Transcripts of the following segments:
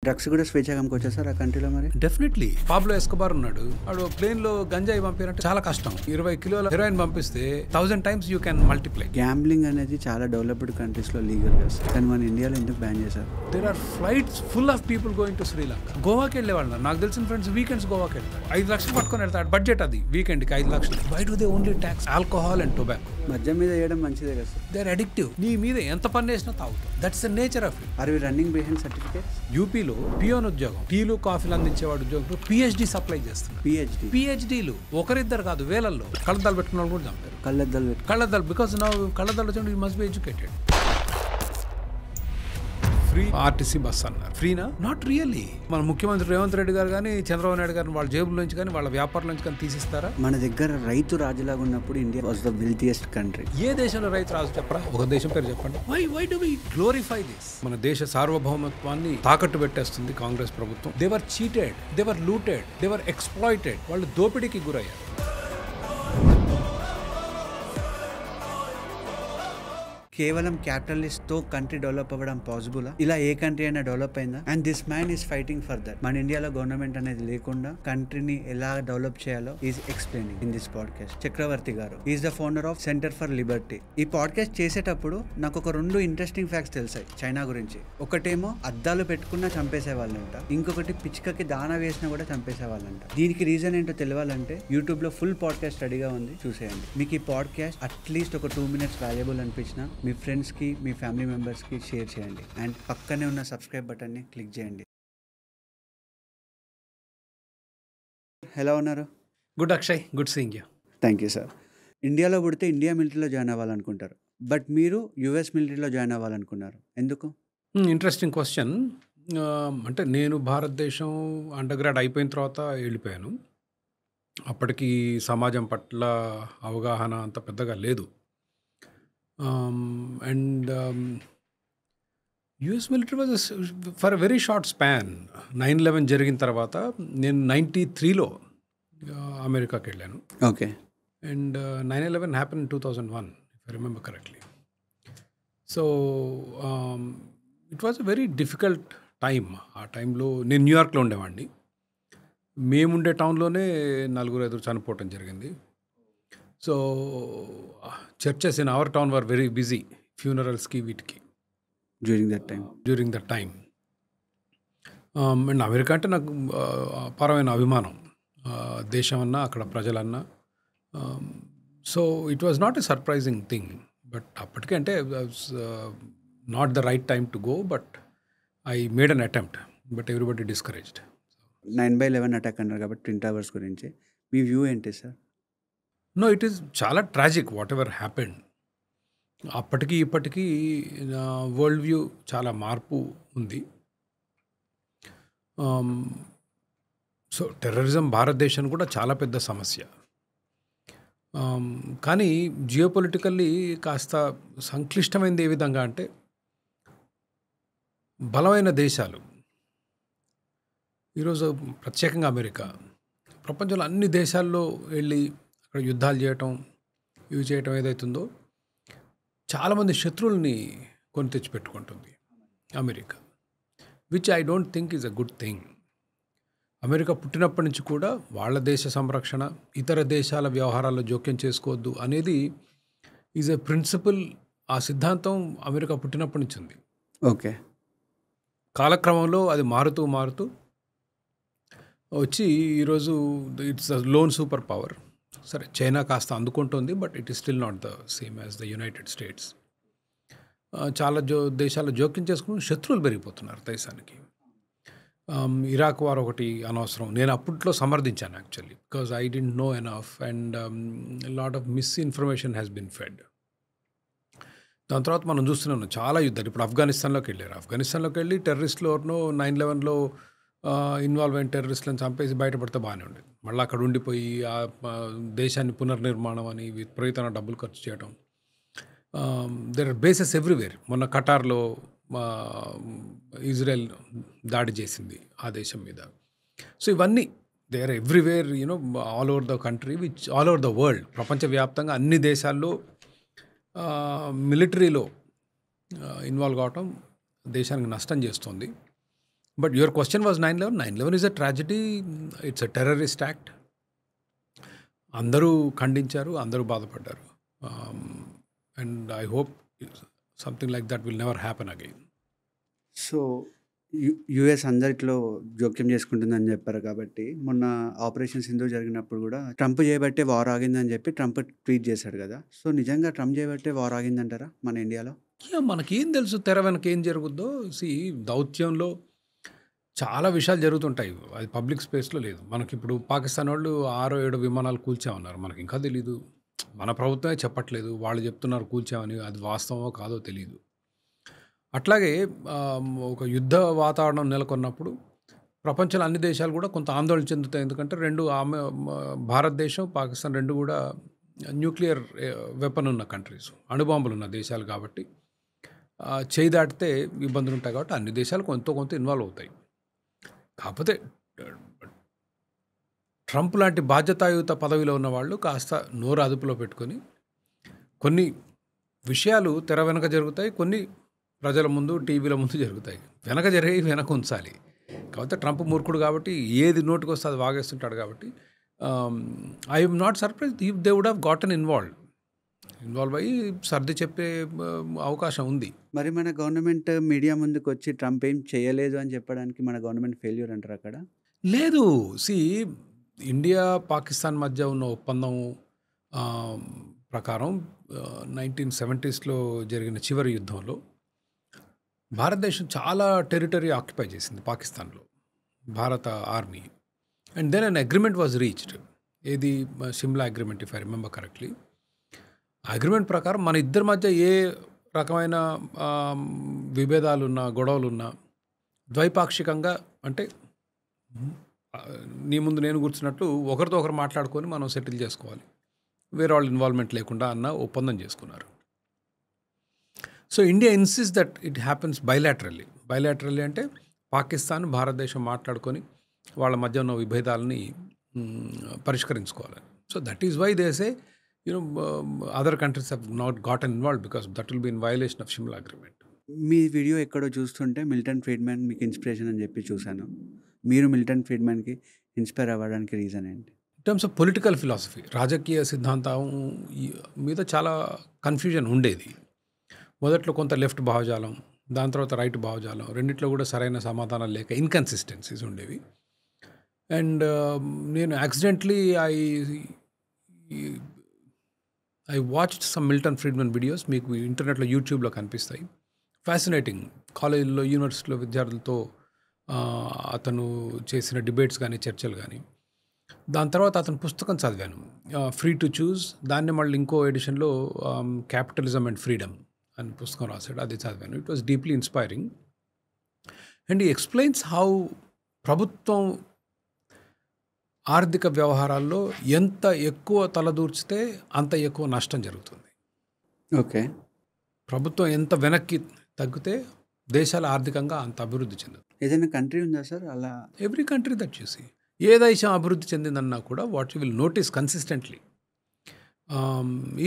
Drugs కూడా స్వేచ్ఛగా అమ్ముకోవచ్చా sir ఆ కంట్రీలో మరి? డెఫినెట్లీ. పాబ్లో ఎస్కోబార్ ఉన్నాడు, వాడు ప్లేన్ లో గంజాయి పంపారంటే చాలా కష్టం. 20 కిలోల హెరాయిన్ పంపిస్తే 1000 times you can multiply. Gambling అనేది చాలా డెవలప్డ్ కంట్రీస్ లో లీగల్ గా, కానీ మన ఇండియాలో ఎందుకు బ్యాన్ చేశారు? There are flights full of people going to Sri Lanka. గోవాకి వెళ్ళేవాళ్ళు నాకు తెలిసిన ఫ్రెండ్స్ వీకెండ్స్ గోవాకి వెళ్తారు. 5 లక్షలు పట్టుకొని వెళ్తాడు. బడ్జెట్ అది వీకెండ్ కి 5 లక్షలు. Why do they only tax alcohol and tobacco? మద్యం మీద వేయడం మంచిదే కదా సార్? They are addictive. నీ మీద ఎంత పని చేసినా తాగుతావు. That's the nature of it. Are we running behind certificates? యూపీలో పియోన్ ఉద్యోగం, టీలు కాఫీలు అందించేవాడు ఉద్యోగం పిహెచ్డి సప్లై చేస్తున్నారు. పిహెచ్డీలు ఒకరిద్దరు కాదు, వేలల్లో. కళ్ళద్దాలు పెట్టుకున్న వాళ్ళు కూడా చంపారు. కళ్ళద్దాలు బికాస్ నా కళ్ళద్దాలు వచ్చి you must be educated. Free RTC bus అన్నారు. ఫ్రీనా? Not really. మన ముఖ్యమంత్రి రేవంత్ రెడ్డి గారు కానీ చంద్రబాబు నాయుడు గారిని వాళ్ళ జేబుల నుంచి కానీ వాళ్ళ వ్యాపారాల నుంచి కానీ తీసిస్తారా? మన దగ్గర రైతు రాజులాగా ఉన్నప్పుడు India was the wealthiest country. ఏ దేశంలో రైతు రాజు చెప్పరా? ఒక దేశం పేరు చెప్పండి. Why do we glorify this? మన దేశ సార్వభౌమత్వాన్ని తాకట్టు పెట్టేస్తుంది కాంగ్రెస్ ప్రభుత్వం. They were cheated, they were looted, they were exploited. వాళ్ళు దోపిడీకి గురయ్యారు. కేవలం క్యాపిటలిస్ట్ తో కంట్రీ డెవలప్ అవ్వడం పాసిబులా? ఇలా ఏ కంట్రీ అయినా డెవలప్ అయిందా? And this man is fighting for that. మన ఇండియాలో గవర్నమెంట్ అనేది లేకుండా కంట్రీని ఎలా డెవలప్ చేయాలో is explaining in this podcast. Chakravarthi garu is the founder of centre for liberty. ఈ పాడ్కాస్ట్ చేసేటప్పుడు నాకు ఒక 2 ఇంట్రెస్టింగ్ ఫ్యాక్ట్స్ తెలిసాయి చైనా గురించి. ఒకటేమో అద్దాలు పెట్టుకున్నా చంపేసే వాళ్ళంట, ఇంకొకటి పిచ్చుకకి దానా వేసినా కూడా చంపేసే వాళ్ళంట. దీనికి రీజన్ ఏంటో తెలియాలంటే యూట్యూబ్ లో ఫుల్ పాడ్కాస్ట్ రెడీగా ఉంది, చూసేయండి. మీకు ఈ పాడ్కాస్ట్ అట్లీస్ట్ ఒక 2 minutes వాల్యుబుల్ అనిపించినా మీ ఫ్రెండ్స్కి, మీ ఫ్యామిలీ మెంబర్స్కి షేర్ చేయండి. అండ్ పక్కనే ఉన్న సబ్స్క్రైబ్ బటన్ని క్లిక్ చేయండి. ఎలా ఉన్నారు? Good Akshay, good seeing you. Thank you sir. ఇండియాలో పుడితే ఇండియా మిలిటరీలో జాయిన్ అవ్వాలనుకుంటారు, బట్ మీరు యుఎస్ మిలిటరీలో జాయిన్ అవ్వాలనుకున్నారు. ఎందుకు? Interesting question. అంటే నేను భారతదేశం అండర్ గ్రాడ్ అయిపోయిన తర్వాత వెళ్ళిపోయాను. అప్పటికి సమాజం పట్ల అవగాహన అంత పెద్దగా లేదు. And US military was for a very short span. 9/11 జరిగిన తర్వాత నేను 93లో అమెరికాకి వెళ్ళాను. Okay. And 9/11 happen in 2001 if I remember correctly. So it was a very difficult time. ఆ టైంలో నేను న్యూయార్క్లో ఉండేవాడిని. మేముండే టౌన్లోనే 4-5 చనిపోవటం జరిగింది. So churches in our town were very busy ఫ్యూనరల్స్కి వీటికి during that time. And America అంటే నాకు అపారమైన అభిమానం. దేశం అన్నా, అక్కడ ప్రజలన్నా. So it was not a surprising thing. But అప్పటికే అంటే not the right time to go, but I made an attempt, but everybody discouraged. 9/11 attack అన్నారు కాబట్టి ట్విన్ టవర్స్ గురించి మీ వ్యూ ఏంటి సార్? నో, ఇట్ ఈస్ చాలా ట్రాజిక్ వాట్ ఎవర్ హ్యాపెండ్. అప్పటికి ఇప్పటికీ వరల్డ్ వ్యూ చాలా మార్పు ఉంది. సో టెర్రరిజం భారతదేశానికి కూడా చాలా పెద్ద సమస్య. కానీ జియోపొలిటికల్లీ కాస్త సంక్లిష్టమైనది ఏ విధంగా అంటే, బలమైన దేశాలు ఈరోజు ప్రత్యేకంగా అమెరికా ప్రపంచంలో అన్ని దేశాల్లో వెళ్ళి అక్కడ యుద్ధాలు చేయటం, ఇవి చేయటం ఏదైతుందో చాలామంది శత్రువుల్ని కొని తెచ్చిపెట్టుకుంటుంది America, which I don't think is a good thing. America పుట్టినప్పటి నుంచి కూడా వాళ్ళ దేశ సంరక్షణ, ఇతర దేశాల వ్యవహారాల్లో జోక్యం చేసుకోవద్దు అనేది ఈజ్ ఎ ప్రిన్సిపల్. ఆ సిద్ధాంతం అమెరికా పుట్టినప్పటి నుంచి ఉంది. ఓకే. కాలక్రమంలో అది మారుతూ వచ్చి ఈరోజు it's a loan super power. సరే, చైనా కాస్త అందుకుంటుంది, but it is still not the same as the United states. చాలా దేశాలు జోక్యం చేసుకుని శత్రువులు పెరిగిపోతున్నారు దేశానికి. ఇరాక్ వార్ ఒకటి అనవసరం. నేను అప్పట్లో సమర్థించాను actually, because I didn't know enough and lot of misinformation has been fed. దాని తర్వాత మనం చూస్తున్నాం చాలా యుద్ధాలు. ఇప్పుడు ఆఫ్ఘనిస్తాన్లోకి వెళ్ళి టెర్రరిస్టులు ఎవరినో 9/11లో ఇన్వాల్వ్ అయిన టెర్రరిస్టులను చంపేసి బయటపడితే బాగానే ఉండేది. మళ్ళీ అక్కడ ఉండిపోయి ఆ దేశాన్ని పునర్నిర్మాణం అని విపరీతమైన డబ్బులు ఖర్చు చేయడం. There are bases everywhere. మొన్న ఖటార్లో ఇజ్రాయెల్ దాడి చేసింది ఆ దేశం మీద. సో ఇవన్నీ they are everywhere, all over the country, all over the world. ప్రపంచవ్యాప్తంగా అన్ని దేశాల్లో మిలిటరీలో ఇన్వాల్వ్ కావటం దేశానికి నష్టం చేస్తుంది. But your question was 9/11. 9/11 is a tragedy. It's a terrorist act. అందరూ ఖండించారు, అందరూ బాధపడ్డారు. And I hope something like that will never happen again. So US అందరిలో జోక్యం చేసుకుంటుందని చెప్పారు కాబట్టి మొన్న ఆపరేషన్ సింధూర్ జరిగినప్పుడు కూడా ట్రంప్ చేయబట్టే వార్ ఆగిందని చెప్పి ట్రంప్ ట్వీట్ చేశాడు కదా. సో నిజంగా ట్రంప్ చేయబట్టే వార్ ఆగిందంటారా మన ఇండియాలో? మనకేం తెలుసు తెర వెనక ఏం జరుగుద్దో? దౌత్యంలో చాలా విషయాలు జరుగుతుంటాయి, అది పబ్లిక్ స్పేస్లో లేదు. మనకిప్పుడు పాకిస్తాన్ వాళ్ళు 6-7 విమానాలు కూల్చామన్నారు, మనకి ఇంకా తెలీదు. మన ప్రభుత్వమే చెప్పట్లేదు, వాళ్ళు చెప్తున్నారు కూల్చామని. అది వాస్తవమో కాదో తెలియదు. అట్లాగే ఒక యుద్ధ వాతావరణం నెలకొన్నప్పుడు ప్రపంచంలో అన్ని దేశాలు కూడా కొంత ఆందోళన చెందుతాయి. ఎందుకంటే భారతదేశం, పాకిస్తాన్ రెండు కూడా న్యూక్లియర్ వెపన్ ఉన్న కంట్రీస్, అణుబాంబులు ఉన్న దేశాలు కాబట్టి చేయి దాటితే ఇబ్బందులు ఉంటాయి. కాబట్టి అన్ని దేశాలు కొంత ఇన్వాల్వ్ అవుతాయి. కాకపోతే ట్రంప్ లాంటి బాధ్యతాయుత పదవిలో ఉన్న వాళ్ళు కాస్త నోరు అదుపులో పెట్టుకొని కొన్ని విషయాలు తెర వెనక జరుగుతాయి, కొన్ని ప్రజల ముందు టీవీల ముందు జరుగుతాయి. వెనక ఉంచాలి. కాకపోతే ట్రంప్ మూర్ఖుడు కాబట్టి ఏది నోటికి వస్తే అది వాగేస్తుంటాడు. కాబట్టి I'm not surprise if they would have gotten involve అయ్యి సర్ది చెప్పే అవకాశం ఉంది. మరి మన గవర్నమెంట్ మీడియా ముందుకు వచ్చి ట్రంప్ ఏం చేయలేదు అని చెప్పడానికి మన గవర్నమెంట్ ఫెయిల్యూర్ అంటారు అక్కడ? లేదు. ఇండియా పాకిస్తాన్ మధ్య ఉన్న ఒప్పందం ప్రకారం 1970s జరిగిన చివరి యుద్ధంలో భారతదేశం చాలా టెరిటరీ ఆక్యుపై చేసింది పాకిస్తాన్లో, భారత army. And then an agreement was reached. ఏది? Simla agreement, if I remember correctly. Agreement ప్రకారం మన ఇద్దరి మధ్య ఏ రకమైన విభేదాలున్నా, గొడవలున్నా ద్వైపాక్షికంగా, అంటే నీ ముందు నేను కూర్చున్నట్లు ఒకరితో ఒకరు మాట్లాడుకొని మనం సెటిల్ చేసుకోవాలి, వేరే వాళ్ళ ఇన్వాల్వ్మెంట్ లేకుండా అన్న ఒప్పందం చేసుకున్నారు. So India insist that it happens bilaterally అంటే పాకిస్తాన్, భారతదేశం మాట్లాడుకొని వాళ్ళ మధ్య ఉన్న విభేదాలని పరిష్కరించుకోవాలి. So that is why they say other countries have not gotten involved because that will be in violation of Shimla Agreement. Me video ఎక్కడో చూస్తుంటే మిల్టన్ ఫ్రీడ్మన్ మీకు ఇన్స్పిరేషన్ అని చెప్పి చూశాను. మీరు మిల్టన్ ఫ్రీడ్మన్కి ఇన్స్పైర్ అవ్వడానికి రీజన్ ఏంటి? In terms of political philosophy, రాజకీయ సిద్ధాంతం మీద చాలా కన్ఫ్యూజన్ ఉండేది. మొదట్లో కొంత లెఫ్ట్ భావజాలం, దాని తర్వాత రైట్ భావజాలం, రెండిట్లో కూడా సరైన సమాధానాలు లేక ఇన్కన్సిస్టెన్సీస్ ఉండేవి. అండ్ నేను accidentally I watched some Milton Friedman videos. మీకు ఇంటర్నెట్లో, యూట్యూబ్లో కనిపిస్తాయి. ఫ్యాసినేటింగ్. కాలేజీలో, యూనివర్సిటీలో విద్యార్థులతో అతను చేసిన డిబేట్స్ కానీ, చర్చలు కానీ. దాని తర్వాత అతని పుస్తకం చదివాను, ఫ్రీ టు చూస్. దాన్ని మళ్ళీ ఇంకో ఎడిషన్లో క్యాపిటలిజం అండ్ ఫ్రీడమ్ అని పుస్తకం రాశాడు, అది చదివాను. It was deeply inspiring. And ఈ ఎక్స్ప్లెయిన్స్ హౌ ప్రభుత్వం ఆర్థిక వ్యవహారాల్లో ఎంత ఎక్కువ తలదూర్చితే అంత ఎక్కువ నష్టం జరుగుతుంది. ఓకే. ప్రభుత్వం ఎంత వెనక్కి తగ్గితే దేశాలు ఆర్థికంగా అంత అభివృద్ధి చెందుతుంది. ఏదైనా కంట్రీ ఉందా సార్ అలా? ఎవ్రీ కంట్రీ దట్ చూసి ఏ దేశం అభివృద్ధి చెందిందన్నా కూడా what you will notice consistently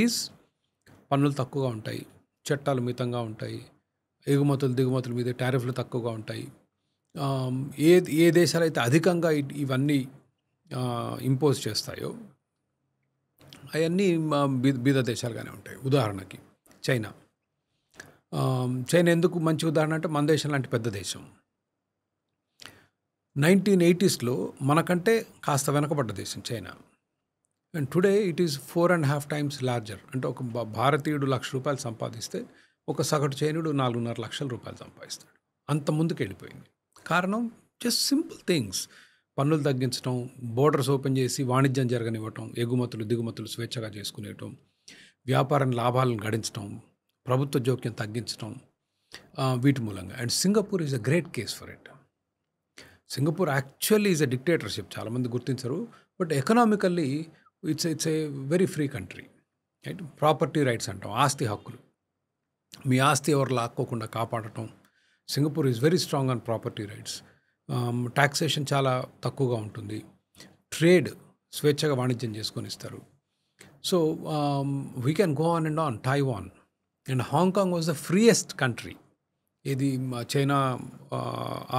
is పన్నులు తక్కువగా ఉంటాయి, చట్టాలు మితంగా ఉంటాయి, దిగుమతుల మీద టారిఫ్లు తక్కువగా ఉంటాయి. ఏ దేశాలు అయితే అధికంగా ఇవన్నీ ఇంపోజ్ చేస్తాయో అవన్నీ బీద దేశాలుగానే ఉంటాయి. ఉదాహరణకి చైనా ఎందుకు మంచి ఉదాహరణ అంటే, మన దేశం లాంటి పెద్ద దేశం 1980s మనకంటే కాస్త వెనకబడ్డ దేశం China. And today it is 4.5 times larger. అంటే ఒక భారతీయుడు ₹1,00,000 సంపాదిస్తే ఒక సగటు చైనుడు 4.5 లక్షల రూపాయలు సంపాదిస్తాడు. అంత ముందుకు వెళ్ళిపోయింది. కారణం జస్ట్ సింపుల్ థింగ్స్. పన్నులు తగ్గించడం, బోర్డర్స్ ఓపెన్ చేసి వాణిజ్యం జరగనివ్వటం, దిగుమతులు స్వేచ్ఛగా చేసుకునేయటం, వ్యాపారం లాభాలను గడించడం, ప్రభుత్వ జోక్యం తగ్గించడం, వీటి మూలంగా. And Singapore is a great case for it. Singapore actually is a dictatorship, చాలామంది గుర్తించరు. But economically it's a very free country. Right? Property rights అంటాం, ఆస్తి హక్కులు. మీ ఆస్తి ఎవరు లాక్కోకుండా కాపాడటం. Singapore is very strong on property rights. Taxation చాలా తక్కువగా ఉంటుంది. ట్రేడ్ స్వేచ్ఛగా వాణిజ్యం చేసుకొని ఇస్తారు. So we can go on and on. Taiwan and Hong Kong was the freest country ఇది చైనా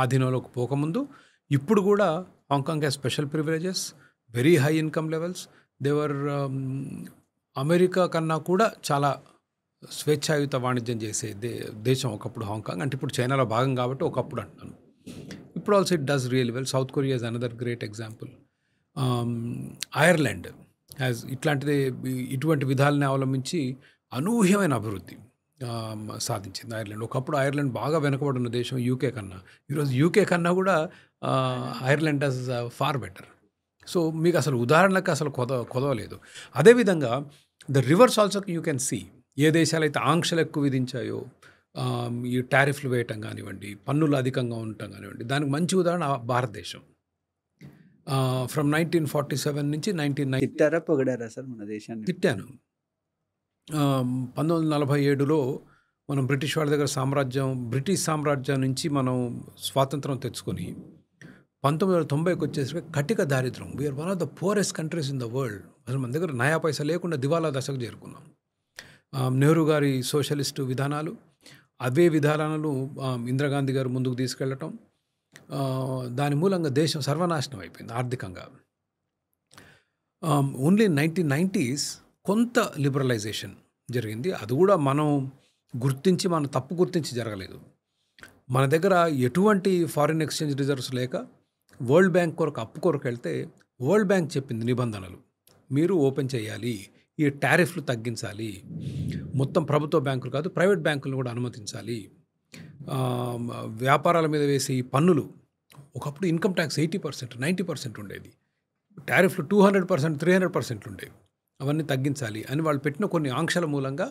ఆధీనంలోకి పోకముందు. ఇప్పుడు కూడా Hong Kong has special privileges, very high income levels. దేవర్ అమెరికా కన్నా కూడా చాలా స్వేచ్ఛాయుత వాణిజ్యం చేసే దేశం ఒకప్పుడు హాంకాంగ్. అంటే ఇప్పుడు చైనాలో భాగం కాబట్టి ఒకప్పుడు అంటున్నాను. ఇప్పుడు also it does real well. South Korea is another great example. Ireland has ఇటువంటి విధాలని అవలంబించి అనూహ్యమైన అభివృద్ధి సాధించింది ఐర్లాండ్. ఒకప్పుడు ఐర్లాండ్ బాగా వెనుకబడిన దేశం యూకే కన్నా. ఈరోజు యూకే కన్నా కూడా Ireland does far better. So మీకు అసలు ఉదాహరణకు అసలు కొదవలేదు. అదేవిధంగా the reverse also you can see. ఏ దేశాలైతే ఆంక్షలు ఎక్కువ విధించాయో, ఈ టారిఫ్లు వేయటం కానివ్వండి, పన్నులు అధికంగా ఉండటం కానివ్వండి, దానికి మంచి ఉదాహరణ భారతదేశం. ఫ్రమ్ 1947 నుంచి 1990 తిట్టారా పొగిడారా సార్ మన దేశాన్ని? తిట్టాను. 1947లో మనం బ్రిటిష్ వాళ్ళ దగ్గర బ్రిటిష్ సామ్రాజ్యం నుంచి మనం స్వాతంత్రం తెచ్చుకొని 1990కి వచ్చేసరికి కటిక దారిద్రం. We're one of the poorest countries in the world. అసలు మన దగ్గర నయా పైసా లేకుండా దివాలా దశకు చేరుకున్నాం. నెహ్రూ గారి సోషలిస్టు విధానాలు, అవే విధానాలను ఇందిరాగాంధీ గారు ముందుకు తీసుకెళ్ళటం, దాని మూలంగా దేశం సర్వనాశనం అయిపోయింది ఆర్థికంగా. ఓన్లీ 1990s కొంత లిబరలైజేషన్ జరిగింది. అది కూడా మనం తప్పు గుర్తించి జరగలేదు. మన దగ్గర ఎటువంటి ఫారిన్ ఎక్స్చేంజ్ రిజర్వ్స్ లేక వరల్డ్ బ్యాంక్ అప్పు కొరకు వెళ్తే వరల్డ్ బ్యాంక్ చెప్పింది నిబంధనలు, మీరు ఓపెన్ చేయాలి, ఈ టారిఫ్లు తగ్గించాలి, మొత్తం ప్రభుత్వ బ్యాంకులు కాదు ప్రైవేట్ బ్యాంకులను కూడా అనుమతించాలి, వ్యాపారాల మీద వేసే ఈ పన్నులు, ఒకప్పుడు ఇన్కమ్ ట్యాక్స్ 80%, 90% ఉండేది, టారిఫ్లు 200%, 300% ఉండేవి, అవన్నీ తగ్గించాలి అని వాళ్ళు పెట్టిన కొన్ని ఆంక్షల మూలంగా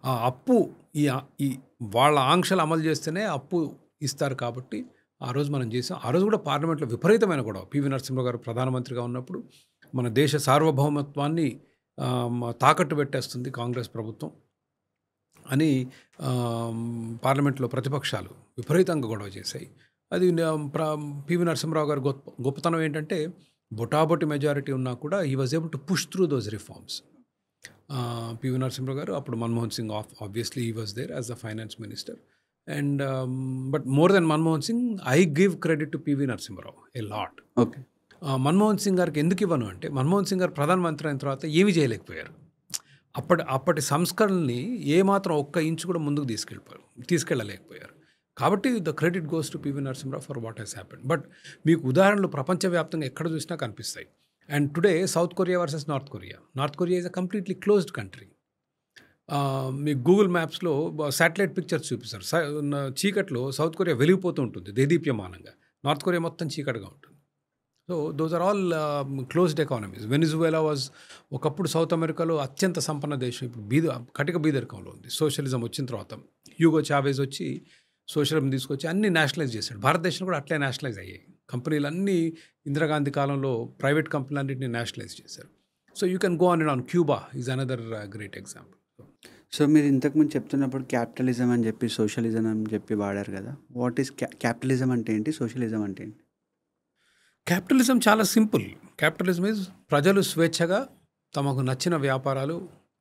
ఆ అప్పు ఈ వాళ్ళ ఆంక్షలు అమలు చేస్తేనే అప్పు ఇస్తారు. కాబట్టి ఆ రోజు మనం చేసాం. ఆ రోజు కూడా పార్లమెంట్లో విపరీతమైన గొడవ. పివి నరసింహరావు గారు ప్రధానమంత్రిగా ఉన్నప్పుడు మన దేశ సార్వభౌమత్వాన్ని తాకట్టు పెట్టేస్తుంది కాంగ్రెస్ ప్రభుత్వం అని పార్లమెంట్లో ప్రతిపక్షాలు విపరీతంగా గొడవ చేశాయి. అది పివి నరసింహరావు గారి గొప్పతనం ఏంటంటే బొటాబొటి మెజారిటీ ఉన్నా కూడా he was able to push through those reforms. PV Narasimha Rao గారు, అప్పుడు Manmohan Singh obviously he was there as the finance minister. And but more than Manmohan Singh I give credit to PV Narasimha Rao a lot. Okay. Manmohan Singh గారికి ఎందుకు ఇవ్వను అంటే, మన్మోహన్ సింగ్ గారు ప్రధానమంత్రి అయిన తర్వాత ఏమీ చేయలేకపోయారు. అప్పటి సంస్కరణల్ని ఏమాత్రం ఒక్క ఇంచు కూడా ముందుకు తీసుకెళ్ళలేకపోయారు. కాబట్టి the credit goes to PV Narasimha Rao for what he's happened. బట్ మీకు ఉదాహరణలు ప్రపంచవ్యాప్తంగా ఎక్కడ చూసినా కనిపిస్తాయి. And today South Korea versus North Korea is a completely closed country. మీకు గూగుల్ మ్యాప్స్లో శాటిలైట్ పిక్చర్స్ చూపిస్తారు. చీకట్లో సౌత్ కొరియా వెలిగిపోతూ ఉంటుంది దేదీప్యమానంగా, నార్త్ కొరియా మొత్తం చీకటిగా ఉంటుంది. So those are all closed economies. Venezuela was ఒకప్పుడు సౌత్ అమెరికాలో అత్యంత సంపన్న దేశం, ఇప్పుడు కటిక బీదరికంలో ఉంది. సోషలిజం వచ్చిన తర్వాత హ్యూగో చావేజ్ వచ్చి సోషలిజం తీసుకొచ్చి అన్ని నేషనలైజ్ చేశాడు. భారతదేశం కూడా అట్లే నేషనలైజ్ అయ్యాయి. కంపెనీలన్నీ ఇందిరాగాంధీ కాలంలో ప్రైవేట్ కంపెనీలన్నింటినీ నేషనలైజ్ చేశారు. So you can go on Cuba is another great example. So మీరు ఇంతకుముందు చెప్తున్నప్పుడు క్యాపిటలిజం అని చెప్పి సోషలిజం అని చెప్పి వాడారు కదా. వాట్ ఈస్ క్యాపిటలిజం అంటే ఏంటి, సోషలిజం అంటే ఏంటి? క్యాపిటలిజం చాలా సింపుల్. క్యాపిటలిజం ఈజ్ ప్రజలు స్వేచ్ఛగా తమకు నచ్చిన వ్యాపారాలు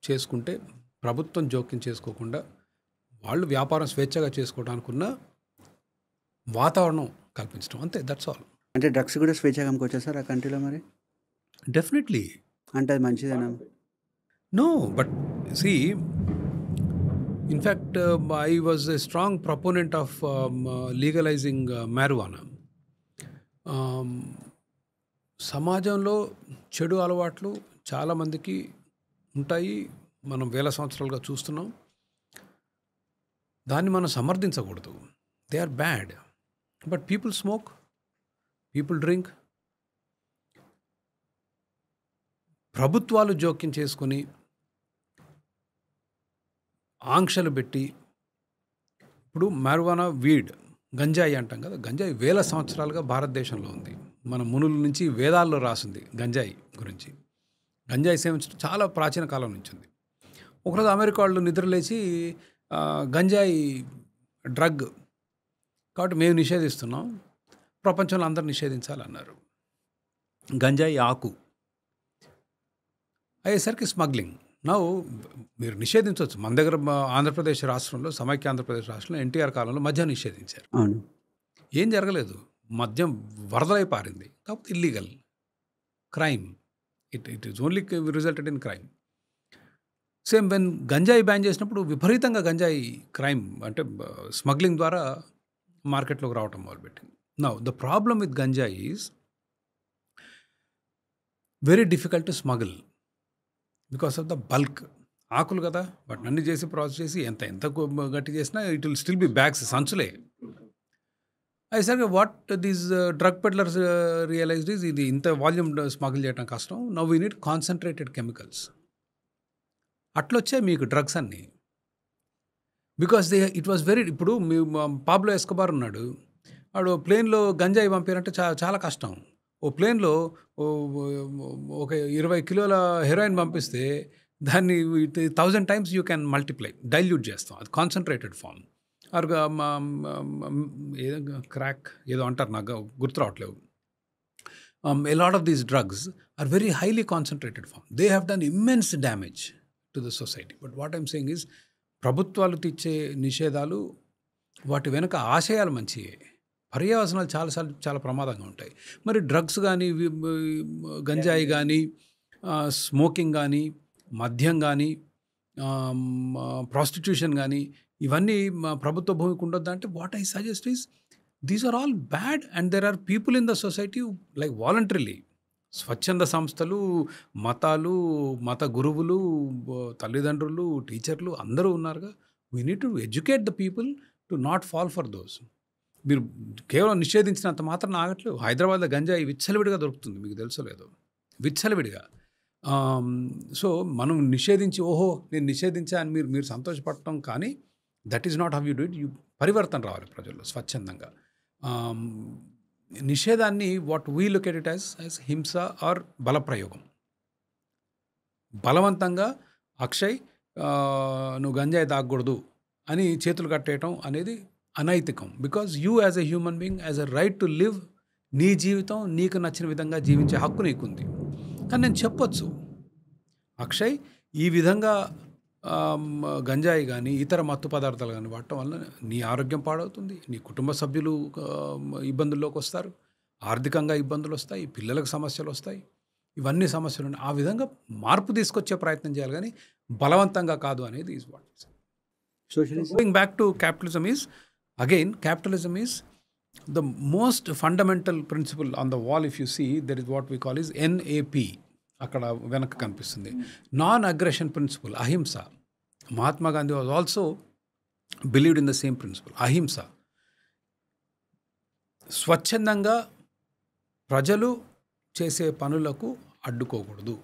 చేసుకుంటే ప్రభుత్వం జోక్యం చేసుకోకుండా వాళ్ళు వ్యాపారం స్వేచ్ఛగా చేసుకోవడానికి ఉన్న వాతావరణం కల్పించడం, అంతే. That's all. అంటే డ్రగ్స్ కూడా స్వేచ్ఛగా అమ్ముకోవచ్చా సార్ ఆ కంట్రీలో? మరి డెఫినెట్లీ. అంటే అది మంచిదేనా? No, but see, in fact, I was a strong proponent of legalizing marijuana. సమాజంలో చెడు అలవాట్లు చాలామందికి ఉంటాయి, మనం వేల సంవత్సరాలుగా చూస్తున్నాం. దాన్ని మనం సమర్థించకూడదు. They are bad. But people smoke, people drink. ప్రభుత్వాలు జోక్యం చేసుకొని ఆంక్షలు పెట్టి, ఇప్పుడు marijuana వీడ్, గంజాయి అంటాం కదా, గంజాయి వేల సంవత్సరాలుగా భారతదేశంలో ఉంది. మన మునుల నుంచి వేదాల్లో రాసింది గంజాయి గురించి. గంజాయి సేవించడం చాలా ప్రాచీన కాలం నుంచి ఉంది. ఒకరోజు అమెరికా వాళ్ళు నిద్రలేచి గంజాయి డ్రగ్ కాబట్టి మేము నిషేధిస్తున్నాం, ప్రపంచంలో అందరూ నిషేధించాలన్నారు. గంజాయి ఆకు అయ్యేసరికి స్మగ్లింగ్, నౌ మీరు నిషేధించవచ్చు. మన దగ్గర ఆంధ్రప్రదేశ్ రాష్ట్రంలో, సమైక్య ఆంధ్రప్రదేశ్ రాష్ట్రంలో ఎన్టీఆర్ కాలంలో మద్యం నిషేధించారు. అవును. ఏం జరగలేదు. మద్యం వరదలై పారింది. కాకపోతే illegal crime. It is only resulted in crime. Same when గంజాయి బ్యాన్ చేసినప్పుడు విపరీతంగా గంజాయి క్రైమ్ అంటే స్మగ్లింగ్ ద్వారా మార్కెట్లోకి రావటం మొదలుపెట్టింది. నౌ ద ప్రాబ్లమ్ విత్ గంజాయి is very difficult to smuggle because of the bulk. ఆకులు కదా, వాటిని అన్ని చేసి ప్రాసెస్ చేసి ఎంత గట్టి చేసినా it will still be bags, సంచులే. అయిసరిగా what these drug peddlers realised is ఇది ఇంత వాల్యూమ్ స్మగుల్ చేయడం కష్టం. Now we need concentrated chemicals. అట్లొచ్చాయి మీకు డ్రగ్స్ అన్నీ. బికాస్ ఇట్ వాస్ వెరీ, ఇప్పుడు మీ పాబ్లో ఎస్కోబార్ ఉన్నాడు, వాడు ప్లేన్లో గంజాయి పంపారంటే చాలా కష్టం. ఓ ప్లేన్లో ఒక 20 కిలోల హెరాయిన్ పంపిస్తే దాన్ని 1000 times you can multiply, dilute చేస్తాం. అది కాన్సన్ట్రేటెడ్ ఫామ్. ఆర్ ఏదో క్రాక్ ఏదో అంటారు, నాకు గుర్తు రావట్లేదు. A lot of these drugs are very highly concentrated form. They have done immense damage to the society. But what I'm saying is, ప్రభుత్వాలు తెచ్చే నిషేధాలు వాటి వెనుక ఆశయాలు మంచివే, పర్యవసనాలు చాలా ప్రమాదంగా ఉంటాయి. మరి డ్రగ్స్ కానీ, గంజాయి కానీ, స్మోకింగ్ కానీ, మద్యం కానీ, ప్రాస్టిట్యూషన్ కానీ, ఇవన్నీ ప్రభుత్వ భూమికి ఉండొద్దు అంటే what I suggest is these are all bad and there are people in the society like voluntarily. స్వచ్ఛంద సంస్థలు, మతాలు, మత గురువులు, తల్లిదండ్రులు, టీచర్లు అందరూ ఉన్నారుగా. We need to educate the people to not fall for those. మీరు కేవలం నిషేధించినంత మాత్రం ఆగట్లేదు. హైదరాబాద్లో గంజాయి విచ్చలవిడిగా దొరుకుతుంది, మీకు తెలుసో లేదో, విచ్చలవిడిగా. సో మనం నిషేధించి ఓహో నేను నిషేధించా అని మీరు సంతోషపడటం కానీ that is not how you do it. పరివర్తన రావాలి ప్రజల్లో స్వచ్ఛందంగా. నిషేధాన్ని what we look at it as హింస ఆర్ బలప్రయోగం. బలవంతంగా అక్షయ్ నువ్వు గంజాయి తాగకూడదు అని చేతులు కట్టేయటం అనేది అనైతికం. Because you as a human being has a right to live, నీ జీవితం నీకు నచ్చిన విధంగా జీవించే హక్కు నీకుంది. కానీ నేను చెప్పొచ్చు, అక్షయ్ ఈ విధంగా గంజాయి కానీ ఇతర మత్తు పదార్థాలు కానీ వాడటం వల్ల నీ ఆరోగ్యం పాడవుతుంది, నీ కుటుంబ సభ్యులు ఇబ్బందుల్లోకి వస్తారు, ఆర్థికంగా ఇబ్బందులు వస్తాయి, పిల్లలకు సమస్యలు వస్తాయి, ఇవన్నీ సమస్యలు ఉన్నాయి. ఆ విధంగా మార్పు తీసుకొచ్చే ప్రయత్నం చేయాలి కానీ బలవంతంగా కాదు అనేది is what. Socialism going back to capitalism is again, capitalism is the most fundamental principle on the wall. If you see there is what we call is NAP, అక్కడ వెనక కనిపిస్తుంది. నాన్ అగ్రెషన్ ప్రిన్సిపల్, అహింస. Mahatma Gandhi was also believed in the same principle, అహింస. స్వచ్ఛందంగా ప్రజలు చేసే పనులకు అడ్డుకోకూడదు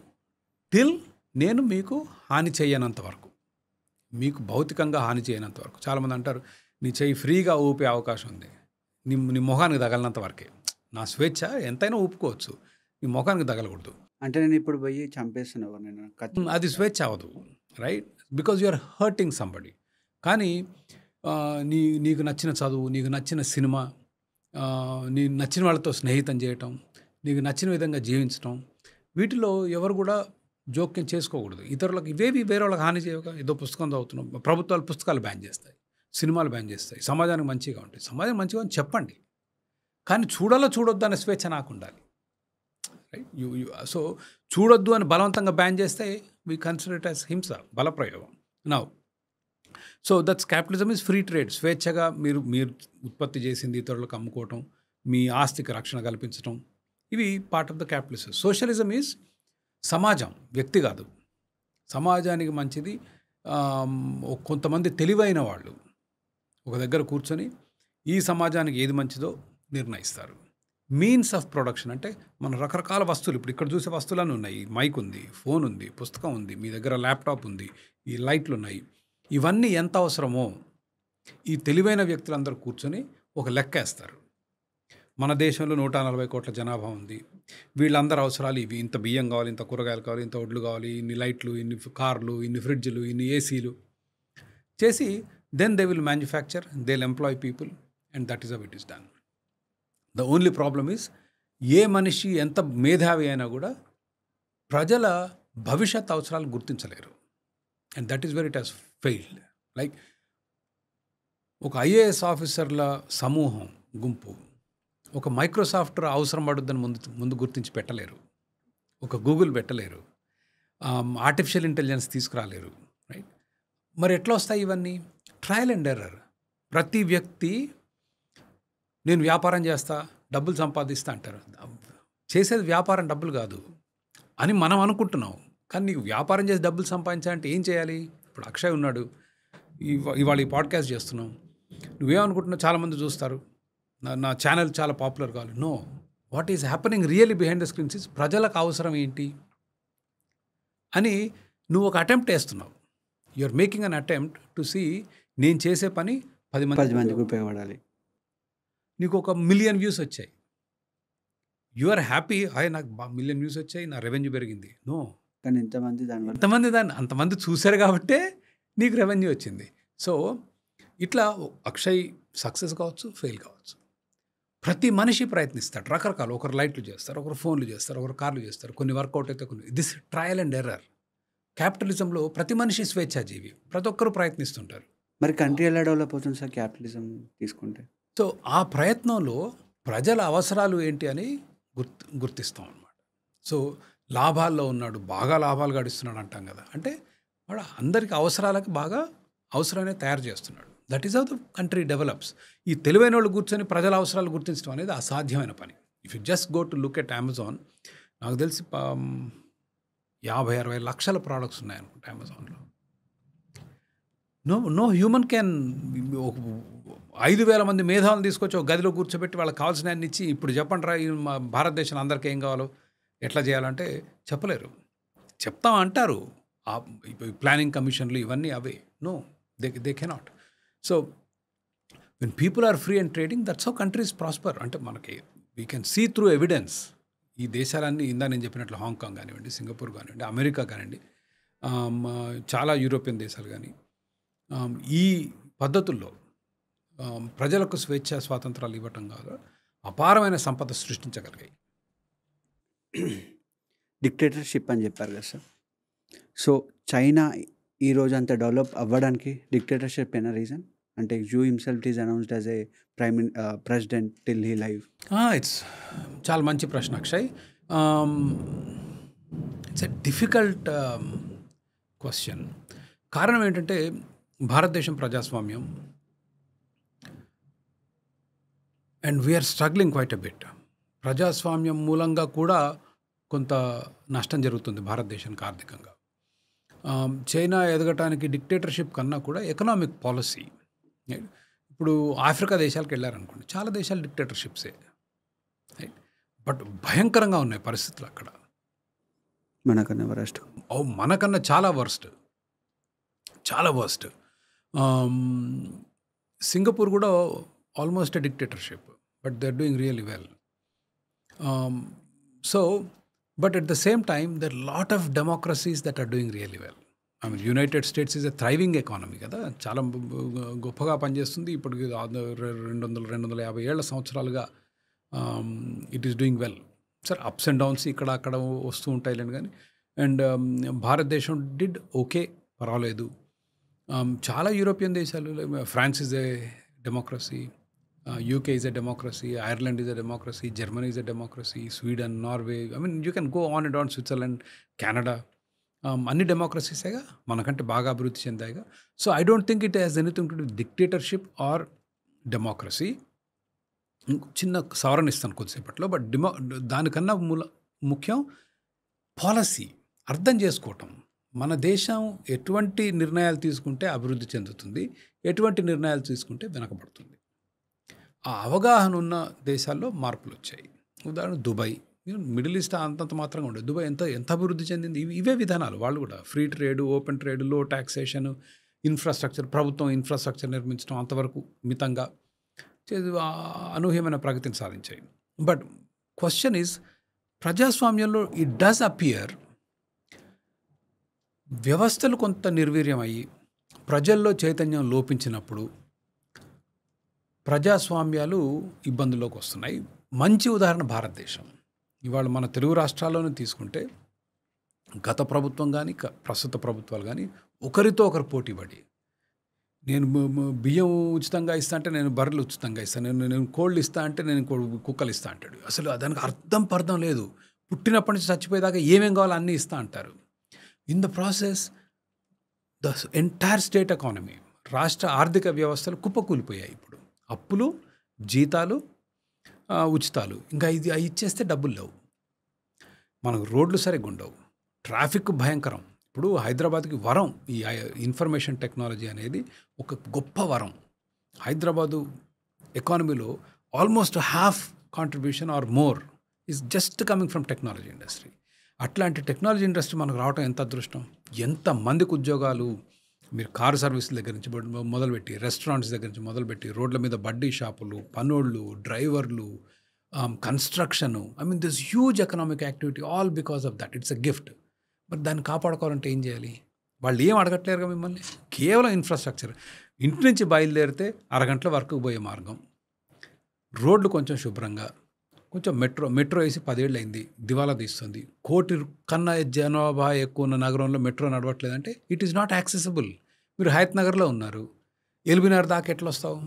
till నేను మీకు హాని చేయనంత వరకు, మీకు భౌతికంగా హాని చేయనంత వరకు. చాలామంది అంటారు నీ చెయ్యి ఫ్రీగా ఊపే అవకాశం ఉంది, నీ మొహానికి తగలనంత వరకే. నా స్వేచ్ఛ ఎంతైనా ఊపుకోవచ్చు, నీ మొఖానికి తగలకూడదు. అంటే నేను ఇప్పుడు పోయి చంపేస్తున్నావు, నేను అది స్వేచ్ఛ అవ్వదు, right? Because you are hurting somebody. కానీ నీకు నచ్చిన చదువు, నీకు నచ్చిన సినిమా, నీకు నచ్చిన వాళ్ళతో స్నేహితం చేయటం, నీకు నచ్చిన విధంగా జీవించటం, వీటిలో ఎవరు కూడా జోక్యం చేసుకోకూడదు. ఇతరులకు ఇవేవి వేరే వాళ్ళకి హాని చేయక ఏదో పుస్తకం చదువుతున్నాం, ప్రభుత్వాలు పుస్తకాలు బ్యాన్ చేస్తాయి, సినిమాలు బ్యాన్ చేస్తాయి, సమాజానికి మంచిగా ఉంటాయి. సమాజం మంచిగా అని చెప్పండి, కానీ చూడొద్దు అనే స్వేచ్ఛ నాకు ఉండాలి, రైట్? సో చూడొద్దు అని బలవంతంగా బ్యాన్ చేస్తే వీ కన్సిడర్ ఇట్ యాజ్ హింస, బలప్రయోగం. Now so that's capitalism is free trade. స్వేచ్ఛగా మీరు ఉత్పత్తి చేసింది ఇతరులకు అమ్ముకోవటం, మీ ఆస్తికి రక్షణ కల్పించటం, ఇవి part of the capitalism. Socialism is సమాజం, వ్యక్తి కాదు, సమాజానికి మంచిది. కొంతమంది తెలివైన వాళ్ళు ఒక దగ్గర కూర్చొని ఈ సమాజానికి ఏది మంచిదో నిర్ణయిస్తారు. మీన్స్ ఆఫ్ ప్రొడక్షన్ అంటే మన రకరకాల వస్తువులు, ఇప్పుడు ఇక్కడ చూసే వస్తువులన్నీ ఉన్నాయి. మైక్ ఉంది, ఫోన్ ఉంది, పుస్తకం ఉంది, మీ దగ్గర ల్యాప్టాప్ ఉంది, ఈ లైట్లు ఉన్నాయి. ఇవన్నీ ఎంత అవసరమో ఈ తెలివైన వ్యక్తులందరూ కూర్చొని ఒక లెక్క వేస్తారు. మన దేశంలో 140 కోట్ల జనాభా ఉంది, వీళ్ళందరూ అవసరాలు ఇవి, ఇంత బియ్యం కావాలి, ఇంత కూరగాయలు కావాలి, ఇంత ఒడ్లు కావాలి, ఇన్ని లైట్లు, ఇన్ని కార్లు, ఇన్ని ఫ్రిడ్జ్లు, ఇన్ని ఏసీలు చేసి then they will manufacture, they will employ people and that is how it is done. The only problem is ఏ మనిషి ఎంత మేధావి అయినా కూడా ప్రజల భవిష్యత్ అవసరాలు గుర్తించలేరు. And that is where it has failed. Like ఒక ఐఏఎస్ ఆఫీసర్ల సమూహం గుంపు ఒక మైక్రోసాఫ్ట్ అవసరం పడుద్దని ముందు గుర్తించి పెట్టలేరు, ఒక గూగుల్ పెట్టలేరు, ఆర్టిఫిషియల్ ఇంటెలిజెన్స్ తీసుకురాలేరు, రైట్? మరి ఎట్లా వస్తాయి ఇవన్నీ? Trial and error. ప్రతి వ్యక్తి నేను వ్యాపారం చేస్తా, డబ్బులు సంపాదిస్తా అంటారు. చేసేది వ్యాపారం, డబ్బులు కాదు అని మనం అనుకుంటున్నాం. కానీ నీకు వ్యాపారం చేసి డబ్బులు సంపాదించాలంటే ఏం చేయాలి? ఇప్పుడు అక్షయ్ ఉన్నాడు, ఇవాళ ఈ పాడ్కాస్ట్ చేస్తున్నాం. నువ్వేమనుకుంటున్నావు? చాలామంది చూస్తారు, నా ఛానల్ చాలా పాపులర్ కావాలి. No, what is happening really behind the screens is ప్రజలకు అవసరం ఏంటి అని నువ్వు ఒక అటెంప్ట్ వేస్తున్నావు. You are making an attempt to see నేను చేసే పని 10 మందికి ఉపయోగపడాలి. నీకు 1 మిలియన్ వ్యూస్ వచ్చాయి, యు ఆర్ హ్యాపీ, నాకు 1 మిలియన్ వ్యూస్ వచ్చాయి, నా రెవెన్యూ పెరిగింది. నో, కానీ అంతమంది చూశారు కాబట్టే నీకు రెవెన్యూ వచ్చింది. సో ఇట్లా అక్షయ్ సక్సెస్ కావచ్చు, ఫెయిల్ కావచ్చు. ప్రతి మనిషి ప్రయత్నిస్తాడు రకరకాలు. ఒకరు లైట్లు చేస్తారు, ఒకరు ఫోన్లు చేస్తారు, ఒకరు కార్లు చేస్తారు, కొన్ని వర్కౌట్ అయితే కొన్ని. This trial and error. క్యాపిటలిజంలో ప్రతి మనిషి స్వేచ్ఛాజీవి, ప్రతి ఒక్కరు ప్రయత్నిస్తుంటారు. మరి కంట్రీ ఎలా డెవలప్ అవుతుంది సార్ క్యాపిటలిజం తీసుకుంటే? సో ఆ ప్రయత్నంలో ప్రజల అవసరాలు ఏంటి అని గుర్తిస్తాం అన్నమాట. సో లాభాల్లో ఉన్నాడు, బాగా లాభాలు గడిస్తున్నాడు అంటాం కదా, అంటే వాడు అందరికి అవసరాలకు బాగా అవసరాన్ని తయారు చేస్తున్నాడు. That is how the country develops. ఈ తెలివైన వాళ్ళు కూర్చొని ప్రజల అవసరాలు గుర్తించడం అనేది అసాధ్యమైన పని. If you just go to look at Amazon, నాకు తెలిసి 50-60 లక్షల ప్రోడక్ట్స్ ఉన్నాయనుకుంటా అమెజాన్లో. నో హ్యూమన్ క్యాన్ 5,000 మంది మేధావులను తీసుకొచ్చి ఒక గదిలో కూర్చోబెట్టి వాళ్ళకి కావాల్సిన అన్ని ఇచ్చి ఇప్పుడు చెప్పండి రా మా భారతదేశంలో అందరికీ ఏం కావాలో ఎట్లా చేయాలంటే చెప్పలేరు. చెప్తాం అంటారు, ప్లానింగ్ కమిషన్లు ఇవన్నీ అవే. No, they cannot. So when people are free and trading, that's how countries prosper. అంటే మనకి we can see through evidence. ఈ దేశాలన్నీ ఇందా నేను చెప్పినట్లు హాంకాంగ్ కానివ్వండి, సింగపూర్ కానివ్వండి, అమెరికా కానివ్వండి, చాలా యూరోపియన్ దేశాలు కానీ ఈ పద్ధతుల్లో ప్రజలకు స్వేచ్ఛ స్వాతంత్రాలు ఇవ్వటం కాదు, అపారమైన సంపద సృష్టించగలిగాయి. డిక్టేటర్షిప్ అని చెప్పారు కదా సార్. సో చైనా ఈ రోజు అంత డెవలప్ అవ్వడానికి డిక్టేటర్షిప్ అయిన రీజన్ అంటే you himself is announced as a president till he live. It's చాలా మంచి ప్రశ్న Akshay. It's a difficult question. కారణం ఏంటంటే భారతదేశం ప్రజాస్వామ్యం and we're struggling quite a bit. ప్రజాస్వామ్యం మూలంగా కూడా కొంత నష్టం జరుగుతుంది భారతదేశానికి ఆర్థికంగా. చైనా ఎదగటానికి డిక్టేటర్షిప్ కన్నా కూడా ఎకనామిక్ పాలసీ. ఇప్పుడు ఆఫ్రికా దేశాలకు వెళ్ళారనుకోండి, చాలా దేశాలు డిక్టేటర్షిప్సే, బట్ భయంకరంగా ఉన్నాయి పరిస్థితులు అక్కడ. మనకన్నా చాలా వర్స్ట్. సింగపూర్ కూడా almost a dictatorship, but they are doing really well. So but at the same time there are a lot of democracies that are doing really well. I mean, United States is a thriving economy కదా, చాలా గొప్పగా పనిచేస్తుంది. ఇప్పుడు 250 ఏళ్ల సంవత్సరాలుగా it is doing well. Sir ups and downs ఇక్కడ అక్కడ వస్తూ ఉంటాయిలేండి, కానీ అండ్ భారతదేశం డిడ్ ఓకే, పర్వాలేదు. చాలా యూరోపియన్ దేశాలు, France is a democracy, UK is a democracy, Ireland is a democracy, Germany is a democracy, Sweden, Norway, I mean you can go on and on, Switzerland, Canada, అన్ని డెమోక్రసీసేగా, మనకంటే బాగా అభివృద్ధి చెందాయిగా. So I don't think it has anything to do dictatorship or democracy. చిన్న సవరణ ఇస్తాను కొద్దిసేపట్లో, but దానికన్నా ముఖ్యం పాలసీ అర్థం చేసుకోవటం. మన దేశం ఎటువంటి నిర్ణయాలు తీసుకుంటే అభివృద్ధి చెందుతుంది, ఎటువంటి నిర్ణయాలు తీసుకుంటే వెనకబడుతుంది, ఆ అవగాహన ఉన్న దేశాల్లో మార్పులు వచ్చాయి. ఉదాహరణ దుబాయ్, మిడిల్ ఈస్ట్ అంతంత మాత్రంగా ఉండేది. దుబాయ్ ఎంత అభివృద్ధి చెందింది. ఇవే విధానాలు వాళ్ళు కూడా, ఫ్రీ ట్రేడ్, ఓపెన్ ట్రేడ్, లో ట్యాక్సేషన్, ఇన్ఫ్రాస్ట్రక్చర్, ప్రభుత్వం ఇన్ఫ్రాస్ట్రక్చర్ నిర్మించడం అంతవరకు మితంగా అనూహ్యమైన ప్రగతిని సాధించాయి. బట్ క్వశ్చన్ ఈజ్, ప్రజాస్వామ్యంలో ఇట్ డస్ అపియర్ వ్యవస్థలు కొంత నిర్వీర్యం అయ్యి ప్రజల్లో చైతన్యం లోపించినప్పుడు ప్రజాస్వామ్యాలు ఇబ్బందుల్లోకి వస్తున్నాయి. మంచి ఉదాహరణ భారతదేశం. ఇవాళ మన తెలుగు రాష్ట్రాల్లోనే తీసుకుంటే గత ప్రభుత్వం కానీ ప్రస్తుత ప్రభుత్వాలు కానీ ఒకరితో ఒకరు పోటీపడి, నేను బియ్యం ఉచితంగా ఇస్తా అంటే నేను బర్రెలు ఉచితంగా ఇస్తాను, నేను కోళ్ళు ఇస్తా అంటే నేను కుక్కలు ఇస్తా అంటాడు. అసలు దానికి పర్థం లేదు. పుట్టినప్పటి నుంచి చచ్చిపోయేదాకా ఏమేం కావాలో అన్నీ ఇస్తా అంటారు. In the process the entire state economy, రాష్ట్ర ఆర్థిక వ్యవస్థలు కుప్పకూలిపోయాయి. ఇప్పుడు అప్పులు, జీతాలు, ఉచితాలు, ఇంకా ఇది అవి ఇచ్చేస్తే డబ్బులు లేవు. మనకు రోడ్లు సరిగ్గా ఉండవు, ట్రాఫిక్ భయంకరం. ఇప్పుడు హైదరాబాద్కి వరం ఈ ఇన్ఫర్మేషన్ టెక్నాలజీ అనేది ఒక గొప్ప వరం. హైదరాబాదు ఎకానమీలో almost half contribution or more is just coming from technology industry. అట్లాంటి టెక్నాలజీ ఇండస్ట్రీ మనకు రావడం ఎంత అదృష్టం. ఎంతమందికి ఉద్యోగాలు, మీరు కారు సర్వీసుల దగ్గర నుంచి మొదలుపెట్టి, రెస్టారెంట్స్ దగ్గర నుంచి మొదలుపెట్టి, రోడ్ల మీద బడ్డీ షాపులు, పనోళ్ళు, డ్రైవర్లు, construction, I mean this huge economic activity all because of that. It's a gift. మరి దాన్ని కాపాడుకోవాలంటే ఏం చేయాలి? వాళ్ళు ఏం అడగట్లేరుగా మిమ్మల్ని, కేవలం ఇన్ఫ్రాస్ట్రక్చర్. ఇంటి నుంచి బయలుదేరితే అరగంటల వర్క్కి పోయే మార్గం, రోడ్లు కొంచెం శుభ్రంగా, కొంచెం మెట్రో వేసి 10 ఏళ్ళు అయింది, దివాలా తీస్తుంది. 1 కోటి కన్నా జనాభా ఎక్కువ ఉన్న నగరంలో మెట్రో నడవట్లేదంటే ఇట్ ఈస్ నాట్ యాక్సెసిబుల్. మీరు హయత్ నగర్లో ఉన్నారు, ఎల్బీనగర్ దాకా ఎట్లా వస్తావు?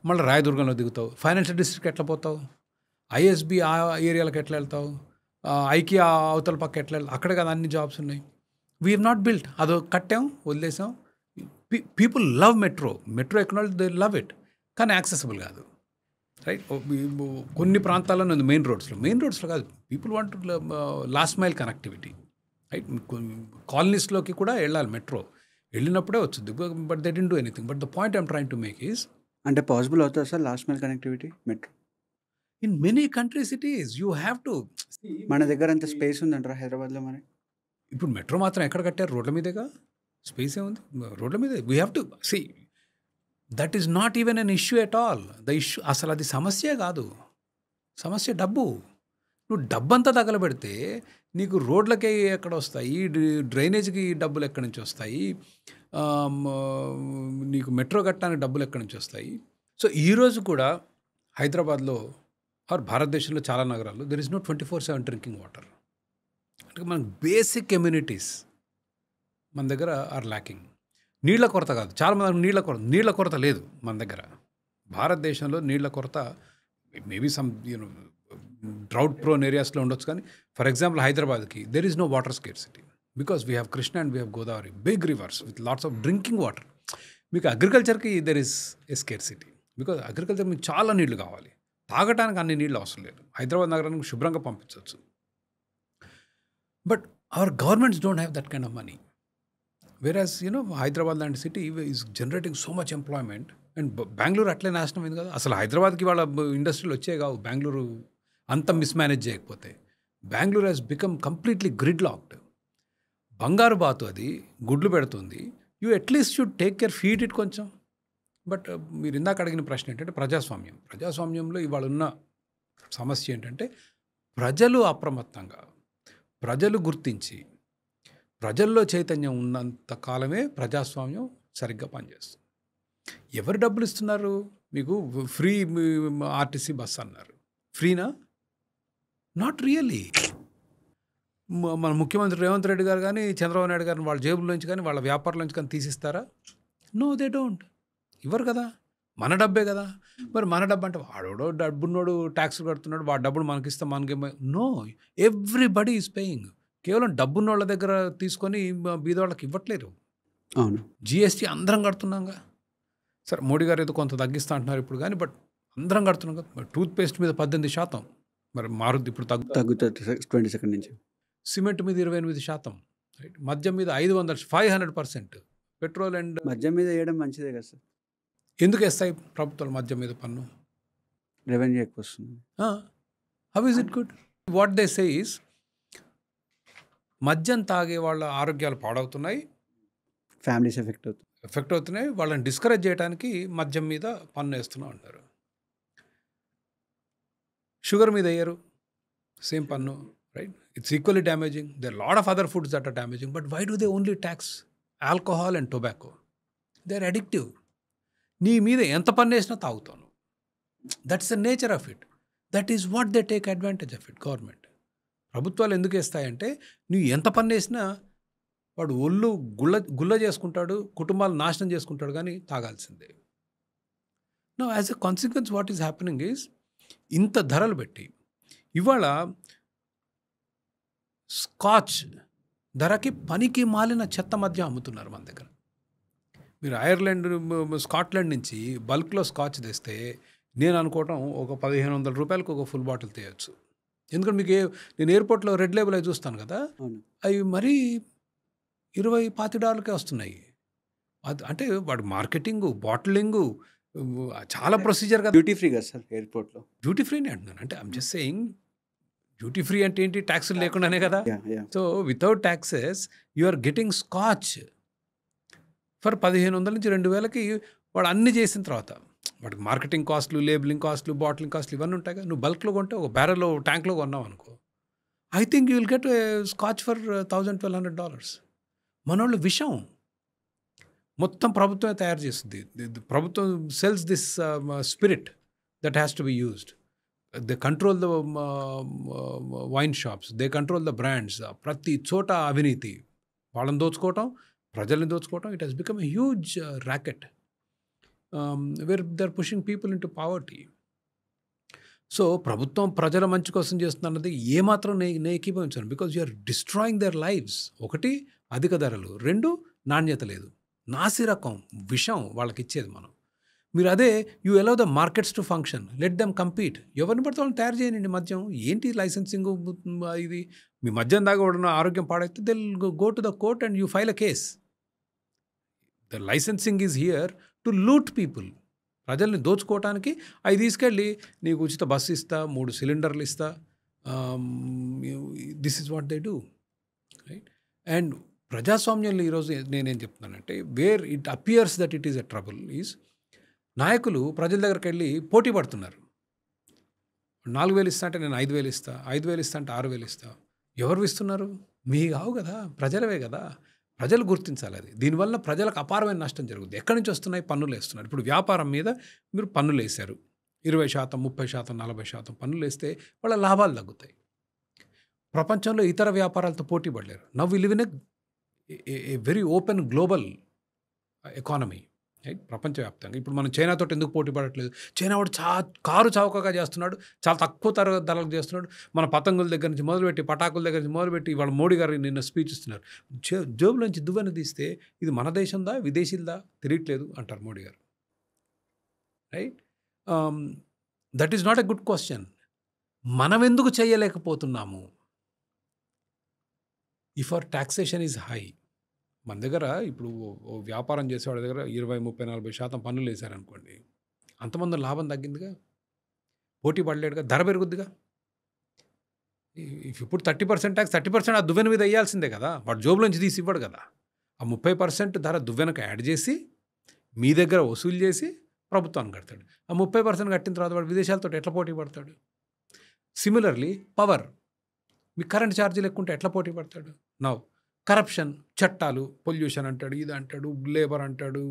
మళ్ళీ రాయదుర్గంలో దిగుతావు, ఫైనాన్షియల్ డిస్ట్రిక్ట్ ఎట్లా పోతావు? ఐఎస్బి ఆ ఏరియాలకు ఎట్లా వెళ్తావు? ఐకియా అవతల పక్క ఎట్లా వెళ్తావు? అక్కడ కదా అన్ని జాబ్స్ ఉన్నాయి. వీ హ్యావ్ నాట్ బిల్ట్, అదో కట్టాం వదిలేసాం. People love metro ecology, they love it, కానీ యాక్సెసిబుల్ కాదు. రైట్, కొన్ని ప్రాంతాల్లో ఉంది మెయిన్ రోడ్స్లో కాదు. People want last mile connectivity. Right, కాలనీస్లోకి కూడా వెళ్ళాలి మెట్రో, వెళ్ళినప్పుడే వచ్చింది. But they didn't do anything. But the point I'm trying to make is, అంటే పాసిబుల్ అవుతుంది sir last mile connectivity metro? In many countries it is. You have to. మన దగ్గర అంత స్పేస్ ఉందంటారా హైదరాబాద్లో? మరి ఇప్పుడు మెట్రో మాత్రం ఎక్కడ కట్టారు? రోడ్ల మీదేగా. స్పేస్ ఏముంది రోడ్ల మీదే. We have to see, that is not even an issue at all. The issue అసలు అది సమస్యే కాదు. సమస్య డబ్బు. నువ్వు డబ్బంతా తగలబెడితే నీకు రోడ్లకే ఎక్కడ వస్తాయి, డ్రైనేజ్కి డబ్బులు ఎక్కడి నుంచి వస్తాయి, నీకు మెట్రో కట్టడానికి డబ్బులు ఎక్కడి నుంచి వస్తాయి? సో ఈరోజు కూడా హైదరాబాద్లో ఆర్ భారతదేశంలో చాలా నగరాల్లో there is no 24/7 drinking water. అంటే మనకు బేసిక్ ఎమ్యూనిటీస్ మన దగ్గర ఆర్ ల్యాకింగ్. నీళ్ల కొరత కాదు, చాలామంది నీళ్ల కొరత లేదు మన దగ్గర. భారతదేశంలో నీళ్ల కొరత మేబీ సమ్ డ్రౌట్ ప్రోన్ ఏరియాస్లో ఉండొచ్చు, కానీ ఫర్ ఎగ్జాంపుల్ హైదరాబాద్కి there is no water scarcity because we have Krishna and we have Godavari, big rivers with lots of drinking water. మీకు అగ్రికల్చర్కి there is a scarcity because agriculture మీకు చాలా నీళ్లు కావాలి. తాగటానికి అన్ని నీళ్ళు అవసరం లేదు. హైదరాబాద్ నగరానికి శుభ్రంగా పంపించవచ్చు. But our governments don't have that kind of money. వెరాజ్ హైదరాబాద్ లాంటి city is generating so much employment. And Bengaluru అట్లే నాశనం అయింది కదా. అసలు హైదరాబాద్కి వాళ్ళ ఇండస్ట్రీలు వచ్చే కావు బెంగళూరు అంత మిస్మేనేజ్ చేయకపోతే. Bengaluru has become completely grid locked. బంగారు బాతు అది, గుడ్లు పెడుతుంది. You at least should take care, feed it కొంచెం. బట్ మీరు ఇందాక అడిగిన ప్రశ్న ఏంటంటే ప్రజాస్వామ్యంలో ఇవాళ ఉన్న సమస్య ఏంటంటే ప్రజలు అప్రమత్తంగా, ప్రజలు గుర్తించి, ప్రజల్లో చైతన్యం ఉన్నంత కాలమే ప్రజాస్వామ్యం సరిగ్గా పనిచేస్తుంది. ఎవరు డబ్బులు ఇస్తున్నారు మీకు? ఫ్రీ ఆర్టీసీ బస్ అన్నారు, ఫ్రీనా? Not really. మన ముఖ్యమంత్రి రేవంత్ రెడ్డి గారు కానీ చంద్రబాబు నాయుడు గారిని వాళ్ళ జేబుల్లోంచి కానీ వాళ్ళ వ్యాపారంలోంచి కానీ తీసిస్తారా? No, they don't. ఇవ్వరు కదా, మన డబ్బే కదా. మరి మన డబ్బు అంటే వాడోడో డబ్బున్నోడు ట్యాక్స్ కడుతున్నాడు, వాడు డబ్బులు మనకిస్తే మనకేమో. No, everybody is paying. కేవలం డబ్బున్నోళ్ళ దగ్గర తీసుకొని బీదవాళ్ళకి ఇవ్వట్లేరు. అవును, జిఎస్టీ అందరం కడుతున్నాంగా. సరే, మోడీ గారు ఏదో కొంత తగ్గిస్తా అంటున్నారు ఇప్పుడు, కానీ బట్ అందరం కడుతున్నాం కదా. మరి టూత్పేస్ట్ మీద 18%, మరి మారుద్ది ఇప్పుడు తగ్గుతుంది 22 నుంచి. సిమెంట్ మీద 28%, రైట్. మద్యం మీద 500%. పెట్రోల్ అండ్ మద్యం మీద వేయడం మంచిదే కదా సార్. ఎందుకు వేస్తాయి ప్రభుత్వాలు మద్యం మీద పన్ను? రెవెన్యూ ఎక్కువ వస్తుంది. How is it good? What they say is మద్యం తాగే వాళ్ళ ఆరోగ్యాలు పాడవుతున్నాయి, ఫ్యామిలీస్ ఎఫెక్ట్ అవుతున్నాయి, వాళ్ళని డిస్కరేజ్ చేయడానికి మద్యం మీద పన్ను వేస్తున్నాం అంటారు. షుగర్ మీద వేయరు, సేమ్ పన్ను, right? It's equally damaging. There lot of other foods that are damaging, but why do they only tax alcohol and tobacco? They are addictive. నీ మీద ఎంత పన్ను వేసినా తాగుతాను. That's the nature of it. That is what they take advantage of it. Government ప్రభుత్వాలు ఎందుకు వేస్తాయంటే నువ్వు ఎంత పన్ను వేసినా వాడు ఒళ్ళు గుల్ల చేసుకుంటాడు, కుటుంబాలు నాశనం చేసుకుంటాడు, కానీ తాగాల్సిందే. No as a consequence what is happening is, ఇంత ధరలు పెట్టి ఇవాళ స్కాచ్ ధరకి పనికి మాలిన చెత్త మధ్య అమ్ముతున్నారు మన దగ్గర. మీరు ఐర్లాండ్, స్కాట్లాండ్ నుంచి బల్క్లో స్కాచ్ తెస్తే నేను అనుకోవటం ఒక 1500 రూపాయలకు ఒక ఫుల్ బాటిల్ తీయచ్చు. ఎందుకంటే మీకు నేను ఎయిర్పోర్ట్లో రెడ్ లేబుల్ అవి చూస్తాను కదా, అవి మరీ $20-25 వస్తున్నాయి. అది అంటే వాడు మార్కెటింగ్, బాటిలింగు, చాలా ప్రొసీజర్ కదా. డ్యూటీ ఫ్రీ కదా సార్ ఎయిర్పోర్ట్లో? డ్యూటీ ఫ్రీనే అంటున్నాను. అంటే I'm just saying, duty free అంటే ఏంటి? ట్యాక్సులు లేకుండానే కదా. So without taxes you are getting scotch for 1500 నుంచి 2000కి. వాడు అన్ని చేసిన తర్వాత వాడికి మార్కెటింగ్ కాస్ట్లు, లేబులింగ్ కాస్ట్లు, బాటిలింగ్ కాస్ట్లు ఇవన్నీ ఉంటాయి కదా. నువ్వు బల్క్లో కొంటే, ఒక బ్యారెల్లో, ట్యాంక్లో కొన్నావు అనుకో, I think you will get scotch for $1,000-1,200. మనోళ్ళు విషం మొత్తం ప్రభుత్వమే తయారు చేస్తుంది. ప్రభుత్వం sells this spirit that has to be used. They control the wine shops, they control the brands. ప్రతి చోట అవినీతి, వాళ్ళని దోచుకోవటం, ప్రజల్ని దోచుకోవటం. It has become a huge racket where they are pushing people into poverty. So ప్రభుత్వం ప్రజల మంచి కోసం చేస్తున్నది ఏమాత్రం నేను ఏకీభవించాను. Because you are destroying there lives. ఒకటి అధిక ధరలు, 2 నాణ్యత లేదు, నాసిరకం విషం వాళ్ళకి ఇచ్చేది మనం. మీరు అదే you allow the markets to function, let them compete. ఎవరిని పడితే వాళ్ళని తయారు చేయండి మద్యం. ఏంటి లైసెన్సింగ్ ఇది? మీ మద్యం దాకా ఉన్న ఆరోగ్యం పాడైతే they go to the court and you file a case. The licensing is here to loot people. ప్రజల్ని దోచుకోవటానికి అవి తీసుకెళ్ళి నీకు ఉచిత బస్సు ఇస్తా, 3 సిలిండర్లు ఇస్తా. This is what they do, right? And ప్రజాస్వామ్యంలో ఈరోజు నేనేం చెప్తున్నానంటే, where it appears that it is a trouble is, నాయకులు ప్రజల దగ్గరికి వెళ్ళి పోటీ పడుతున్నారు. 4,000 ఇస్తా అంటే నేను 5,000 ఇస్తా, 5,000 ఇస్తా అంటే 6,000 ఇస్తా. ఎవరు ఇస్తున్నారు? మీ కావు కదా, ప్రజలవే కదా. ప్రజలు గుర్తించాలి అది. దీనివల్ల ప్రజలకు అపారమైన నష్టం జరుగుతుంది. ఎక్కడి నుంచి వస్తున్నాయి? పన్నులు వేస్తున్నారు. ఇప్పుడు వ్యాపారం మీద మీరు పన్నులు వేశారు, 20%, 30%, 40% పన్నులు వేస్తే వాళ్ళ లాభాలు తగ్గుతాయి. ప్రపంచంలో ఇతర వ్యాపారాలతో పోటీ పడలేరు. Now we live in a very open global economy, right? ప్రపంచవ్యాప్తంగా ఇప్పుడు మనం చైనాతో ఎందుకు పోటీ పడట్లేదు? చైనా వాడు కారు చౌకగా చేస్తున్నాడు, చాలా తక్కువ ధరలకు చేస్తున్నాడు. మన పతంగుల దగ్గర నుంచి మొదలుపెట్టి, పటాకుల దగ్గర నుంచి మొదలుపెట్టి, వాళ్ళ మోడీ గారు నిన్న స్పీచ్ ఇస్తున్నారు. జేబులోంచి దువ్వెన తీస్తే ఇది మన దేశందా విదేశీలదా తెలియట్లేదు అంటారు Modi garu, right? That is not a good question. మనం ఎందుకు చేయలేకపోతున్నాము? If our taxation is high, మన దగ్గర ఇప్పుడు వ్యాపారం చేసేవాడి దగ్గర 20-30-40% పన్నులు వేశారనుకోండి, అంతమంది లాభం తగ్గిందిగా, పోటీ పడలేడుగా, ధర పెరుగుద్దిగా. ఇప్పుడు 30% ట్యాక్స్, 30% ఆ దువ్వెన మీద వేయాల్సిందే కదా. వాడు జోబులోంచి తీసి ఇవ్వడు కదా. ఆ 30% ధర దువ్వెనకు యాడ్ చేసి మీ దగ్గర వసూలు చేసి ప్రభుత్వానికి కడతాడు. ఆ 30% కట్టిన తర్వాత వాడు విదేశాలతో ఎట్లా పోటీ పడతాడు? సిమిలర్లీ పవర్, మీ కరెంట్ ఛార్జీలు ఎక్కువ ఉంటే ఎట్లా పోటీ పడతాడు? నౌ కరప్షన్, చట్టాలు, పొల్యూషన్ అంటాడు, ఇది అంటాడు, లేబర్ అంటాడు,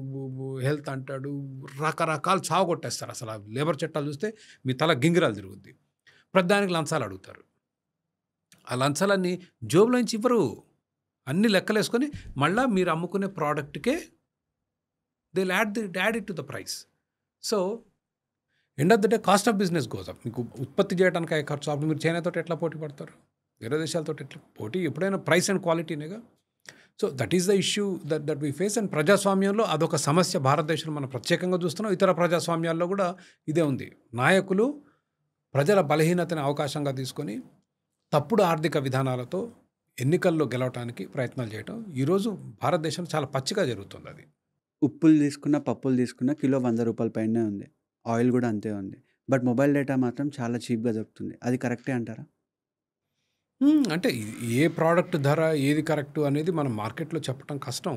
హెల్త్ అంటాడు, రకరకాలు చావు కొట్టేస్తారు. అసలు ఆ లేబర్ చట్టాలు చూస్తే మీ తల గింగిరాలు తిరుగుద్ది. ప్రతిదానికి లంచాలు అడుగుతారు. ఆ లంచాలన్నీ జోబులోంచి ఇవ్వరు, అన్ని లెక్కలేసుకొని మళ్ళీ మీరు అమ్ముకునే ప్రోడక్ట్కే they add it to the price. So end of the day cost of business goes up. మీకు ఉత్పత్తి చేయడానికి అయ్యే ఖర్చు. అప్పుడు మీరు చైనాతో ఎట్లా పోటీ పడతారు? వేరే దేశాలతో ఎట్లా పోటీ? ఎప్పుడైనా ప్రైస్ అండ్ క్వాలిటీనేగా. So that is the issue that we face. And ప్రజాస్వామ్యంలో అదొక సమస్య. భారతదేశంలో మనం ప్రత్యేకంగా చూస్తున్నాం, ఇతర ప్రజాస్వామ్యాల్లో కూడా ఇదే ఉంది. నాయకులు ప్రజల బలహీనతని అవకాశంగా తీసుకొని తప్పుడు ఆర్థిక విధానాలతో ఎన్నికల్లో గెలవటానికి ప్రయత్నాలు చేయడం ఈరోజు భారతదేశంలో చాలా పచ్చిగా జరుగుతుంది. అది ఉప్పులు తీసుకున్న, పప్పులు తీసుకున్న కిలో $100 పైనే ఉంది. ఆయిల్ కూడా అంతే ఉంది. బట్ మొబైల్ డేటా మాత్రం చాలా చీప్గా దొరుకుతుంది. అది కరెక్టే అంటారా? అంటే ఏ ప్రోడక్ట్ ధర ఏది కరెక్టు అనేది మనం మార్కెట్లో చెప్పడం కష్టం.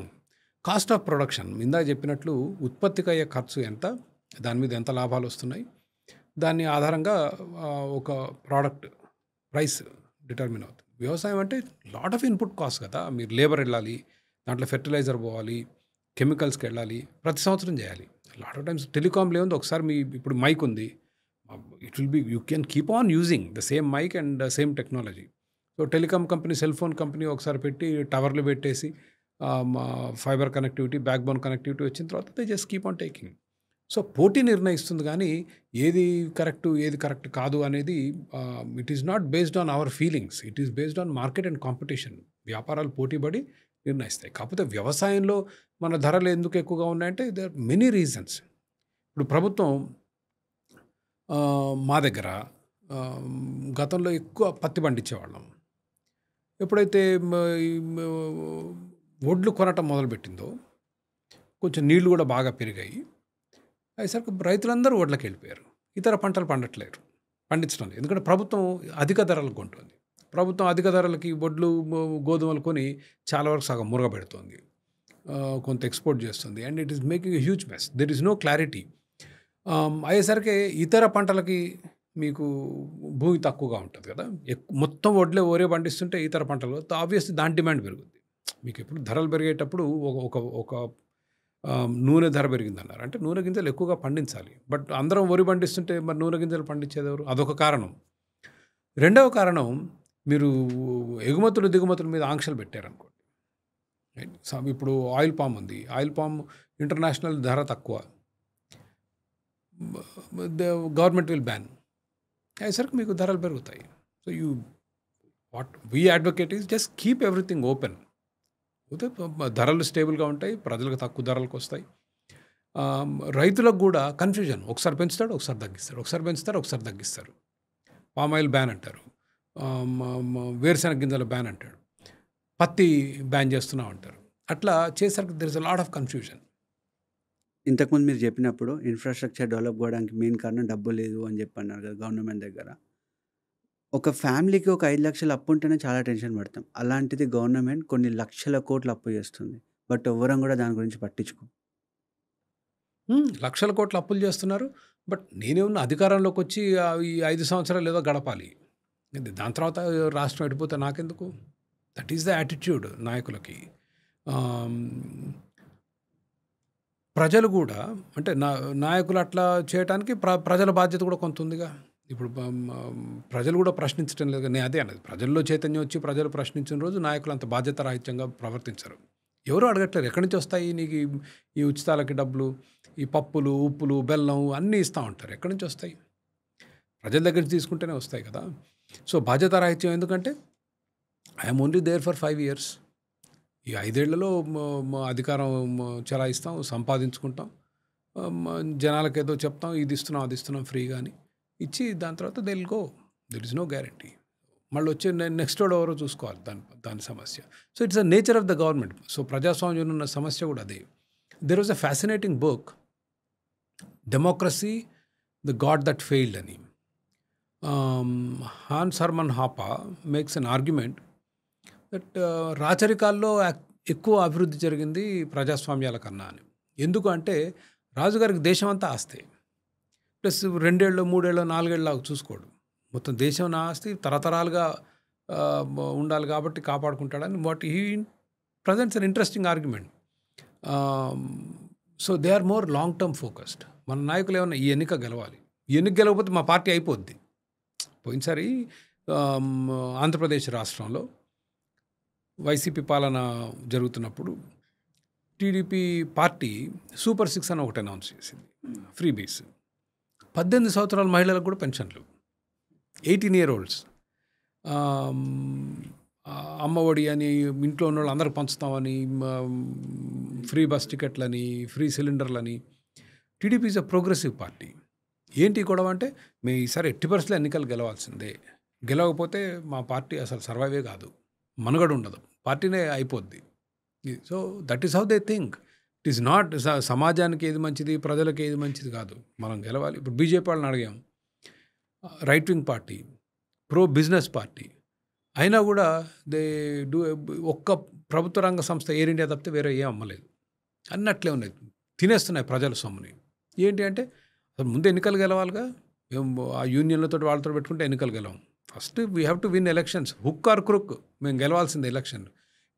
కాస్ట్ ఆఫ్ ప్రొడక్షన్, ఇందాక చెప్పినట్లు ఉత్పత్తికి అయ్యే ఖర్చు ఎంత, దాని మీద ఎంత లాభాలు వస్తున్నాయి, దాని ఆధారంగా ఒక ప్రోడక్ట్ ప్రైస్ డిటర్మిన్ అవుతుంది. వ్యవసాయం అంటే లాట్ ఆఫ్ ఇన్పుట్ కాస్ట్ కదా. మీరు లేబర్ వెళ్ళాలి, దాంట్లో ఫెర్టిలైజర్ పోవాలి, కెమికల్స్కి వెళ్ళాలి, ప్రతి సంవత్సరం చేయాలి. లాట్ ఆఫ్ టైమ్స్ టెలికామ్లో ఏముంది, ఒకసారి మీ ఇప్పుడు మైక్ ఉంది, it will be you can keep on using the same mic and same technology. So telecom company, cell phone company ఒకసారి పెట్టి టవర్లు పెట్టేసి fibre connectivity, backbone connectivity వచ్చిన తర్వాత they just keep on taking. So పోటీ నిర్ణయిస్తుంది కానీ ఏది కరెక్ట్ కాదు అనేది it is not based on our feelings, it is based on market and competition. వ్యాపారాలు పోటీపడి నిర్ణయిస్తాయి. కాకపోతే వ్యవసాయంలో మన ధరలు ఎందుకు ఎక్కువగా ఉన్నాయంటే దే ఆర్ మెనీ రీజన్స్. ఇప్పుడు ప్రభుత్వం మా దగ్గర గతంలో ఎక్కువ పత్తి పండించేవాళ్ళం. ఎప్పుడైతే వడ్లు కొనటం మొదలుపెట్టిందో కొంచెం నీళ్లు కూడా బాగా పెరిగాయి. అయ్యేసరికి రైతులందరూ వడ్లకి వెళ్ళిపోయారు. ఇతర పంటలు పండించడం లేదు. ఎందుకంటే ప్రభుత్వం అధిక ధరలకు కొంటుంది. ప్రభుత్వం అధిక ధరలకి వడ్లు, గోధుమలు కొని చాలా వరకు సగం మురగబెడుతుంది, కొంత ఎక్స్పోర్ట్ చేస్తుంది. And it is making a huge mess. There is no clarity. అయ్యేసరికి ఇతర పంటలకి మీకు భూమి తక్కువగా ఉంటుంది కదా, మొత్తం వరే పండిస్తుంటే ఇతర పంటలు ఆబ్వియస్లీ దాని డిమాండ్ పెరుగుతుంది. మీకు ఎప్పుడు ధరలు పెరిగేటప్పుడు ఒక నూనె ధర పెరిగిందన్నారు అంటే నూనె గింజలు ఎక్కువగా పండించాలి. బట్ అందరం వరి పండిస్తుంటే మరి నూనె గింజలు పండించేది ఎవరు? అదొక కారణం. రెండవ కారణం, మీరు ఎగుమతులు దిగుమతుల మీద ఆంక్షలు పెట్టారనుకోండి. ఇప్పుడు ఆయిల్ పామ్ ఉంది, ఆయిల్ పామ్ ఇంటర్నేషనల్ ధర తక్కువ, గవర్నమెంట్ విల్ బ్యాన్. అయ్యేసరికి మీకు ధరలు పెరుగుతాయి. So what we advocate is just keep everything open. ధరలు స్టేబుల్గా ఉంటాయి, ప్రజలకు తక్కువ ధరలకు వస్తాయి. రైతులకు కూడా కన్ఫ్యూజన్, ఒకసారి పెంచుతాడు, ఒకసారి తగ్గిస్తాడు, ఒకసారి పెంచుతారు, ఒకసారి తగ్గిస్తారు. పామ్ ఆయిల్ బ్యాన్ అంటారు, వేరుశెనగ గింజలు బ్యాన్ అంటాడు, పత్తి బ్యాన్ చేస్తున్నాం అంటారు. అట్లా చేసరికి there is a lot of confusion. ఇంతకుముందు మీరు చెప్పినప్పుడు ఇన్ఫ్రాస్ట్రక్చర్ డెవలప్ కావడానికి మెయిన్ కారణం డబ్బు లేదు అని చెప్పి అన్నారు కదా గవర్నమెంట్ దగ్గర. ఒక ఫ్యామిలీకి ఒక 5 లక్షలు అప్పు ఉంటేనే చాలా టెన్షన్ పడతాం. అలాంటిది గవర్నమెంట్ కొన్ని లక్షల కోట్లు అప్పు చేస్తుంది. బట్ ఎవ్వరం కూడా దాని గురించి పట్టించుకో. లక్షల కోట్ల అప్పులు చేస్తున్నారు. బట్ నేనేమన్నా అధికారంలోకి వచ్చి ఈ 5 సంవత్సరాలు ఏదో గడపాలి, దాని తర్వాత రాష్ట్రం ఎడిపోతే నాకెందుకు? దట్ ఈస్ ద యాటిట్యూడ్ నాయకులకి. ప్రజలు కూడా అంటే నాయకులు అట్లా చేయడానికి ప్రజల బాధ్యత కూడా కొంత ఉందిగా. ఇప్పుడు ప్రజలు కూడా ప్రశ్నించడం లేదు. నేను అదే అన్నది, ప్రజల్లో చైతన్యం వచ్చి ప్రజలు ప్రశ్నించిన రోజు నాయకులు అంత బాధ్యత రాహిత్యంగా ప్రవర్తించరు. ఎవరు అడగట్లేరు ఎక్కడి నుంచి వస్తాయి నీకు ఈ ఉచితాలకి డబ్బులు, ఈ పప్పులు, ఉప్పులు, బెల్లం అన్నీ ఇస్తూ ఉంటారు. ఎక్కడి నుంచి వస్తాయి? ప్రజల దగ్గర నుంచి తీసుకుంటేనే వస్తాయి కదా. సో బాధ్యత రాహిత్యం ఎందుకంటే I'm only there for 5 years. ఈ 5 ఏళ్లలో అధికారం చెలాయిస్తాం, సంపాదించుకుంటాం, జనాలకు ఏదో చెప్తాం, ఇది ఇస్తున్నాం అది ఇస్తున్నాం ఫ్రీగా అని ఇచ్చి దాని తర్వాత they will go. There is no guarantee. మళ్ళీ వచ్చే నెక్స్ట్ ఎవరో చూసుకోవాలి దాని సమస్య. So it's a nature of the government. So ప్రజాస్వామ్యం ఉన్న సమస్య కూడా అదే. There was a fascinating book, democracy the god that failed అని. Hans Hermann Hoppe makes an argument that రాచరికాల్లో ఎక్కువ అభివృద్ధి జరిగింది ప్రజాస్వామ్యాల కన్నా అని. ఎందుకు అంటే రాజుగారికి దేశం అంతా ఆస్తే, ప్లస్ 2 ఏళ్ళు 3 ఏళ్ళు 4 ఏళ్ళ చూసుకోడు, మొత్తం దేశం నా ఆస్తి తరతరాలుగా ఉండాలి కాబట్టి కాపాడుకుంటాడని what he presents an interesting argument. So they are more long term focused. మన నాయకులు ఏమన్నా ఈ ఎన్నిక గెలవాలి, ఈ ఎన్నిక గెలవకపోతే మా పార్టీ అయిపోద్ది. పోయినసారి ఆంధ్రప్రదేశ్ రాష్ట్రంలో వైసీపీ పాలన జరుగుతున్నప్పుడు టీడీపీ పార్టీ సూపర్ 6 అని ఒకటి అనౌన్స్ చేసింది, ఫ్రీ బీస్. 18 సంవత్సరాల మహిళలకు కూడా పెన్షన్లు, 18 year olds, అమ్మఒడి అని ఇంట్లో ఉన్న వాళ్ళు అందరికి పంచుతామని, ఫ్రీ బస్ టికెట్లని, ఫ్రీ సిలిండర్లని. TDP is a progressive party. ఏంటి గొడవ అంటే మేము ఈసారి 80% ఎన్నికలు గెలవాల్సిందే, గెలవకపోతే మా పార్టీ అసలు సర్వైవే కాదు, మనుగడ ఉండదు, పార్టీనే అయిపోద్ది. So that is how they think. It is not సమాజానికి ఏది మంచిది, ప్రజలకు ఏది మంచిది కాదు, మనం గెలవాలి. ఇప్పుడు బీజేపీ వాళ్ళని అడిగాం, right wing party, pro business party, అయినా కూడా దే డూ ఒక్క ప్రభుత్వ రంగ సంస్థ ఎయిర్ ఇండియా తప్పితే వేరే ఏం అమ్మలేదు, అన్నట్లే ఉన్నాయి, తినేస్తున్నాయి ప్రజల సొమ్ముని. ఏంటి అంటే అసలు ముందు ఎన్నికలు గెలవాలిగా, ఆ యూనియన్లతో వాళ్ళతో పెట్టుకుంటే ఎన్నికలు గెలవం. First we have to win elections, hook or crook, మేము గెలవాల్సింది ఎలక్షన్.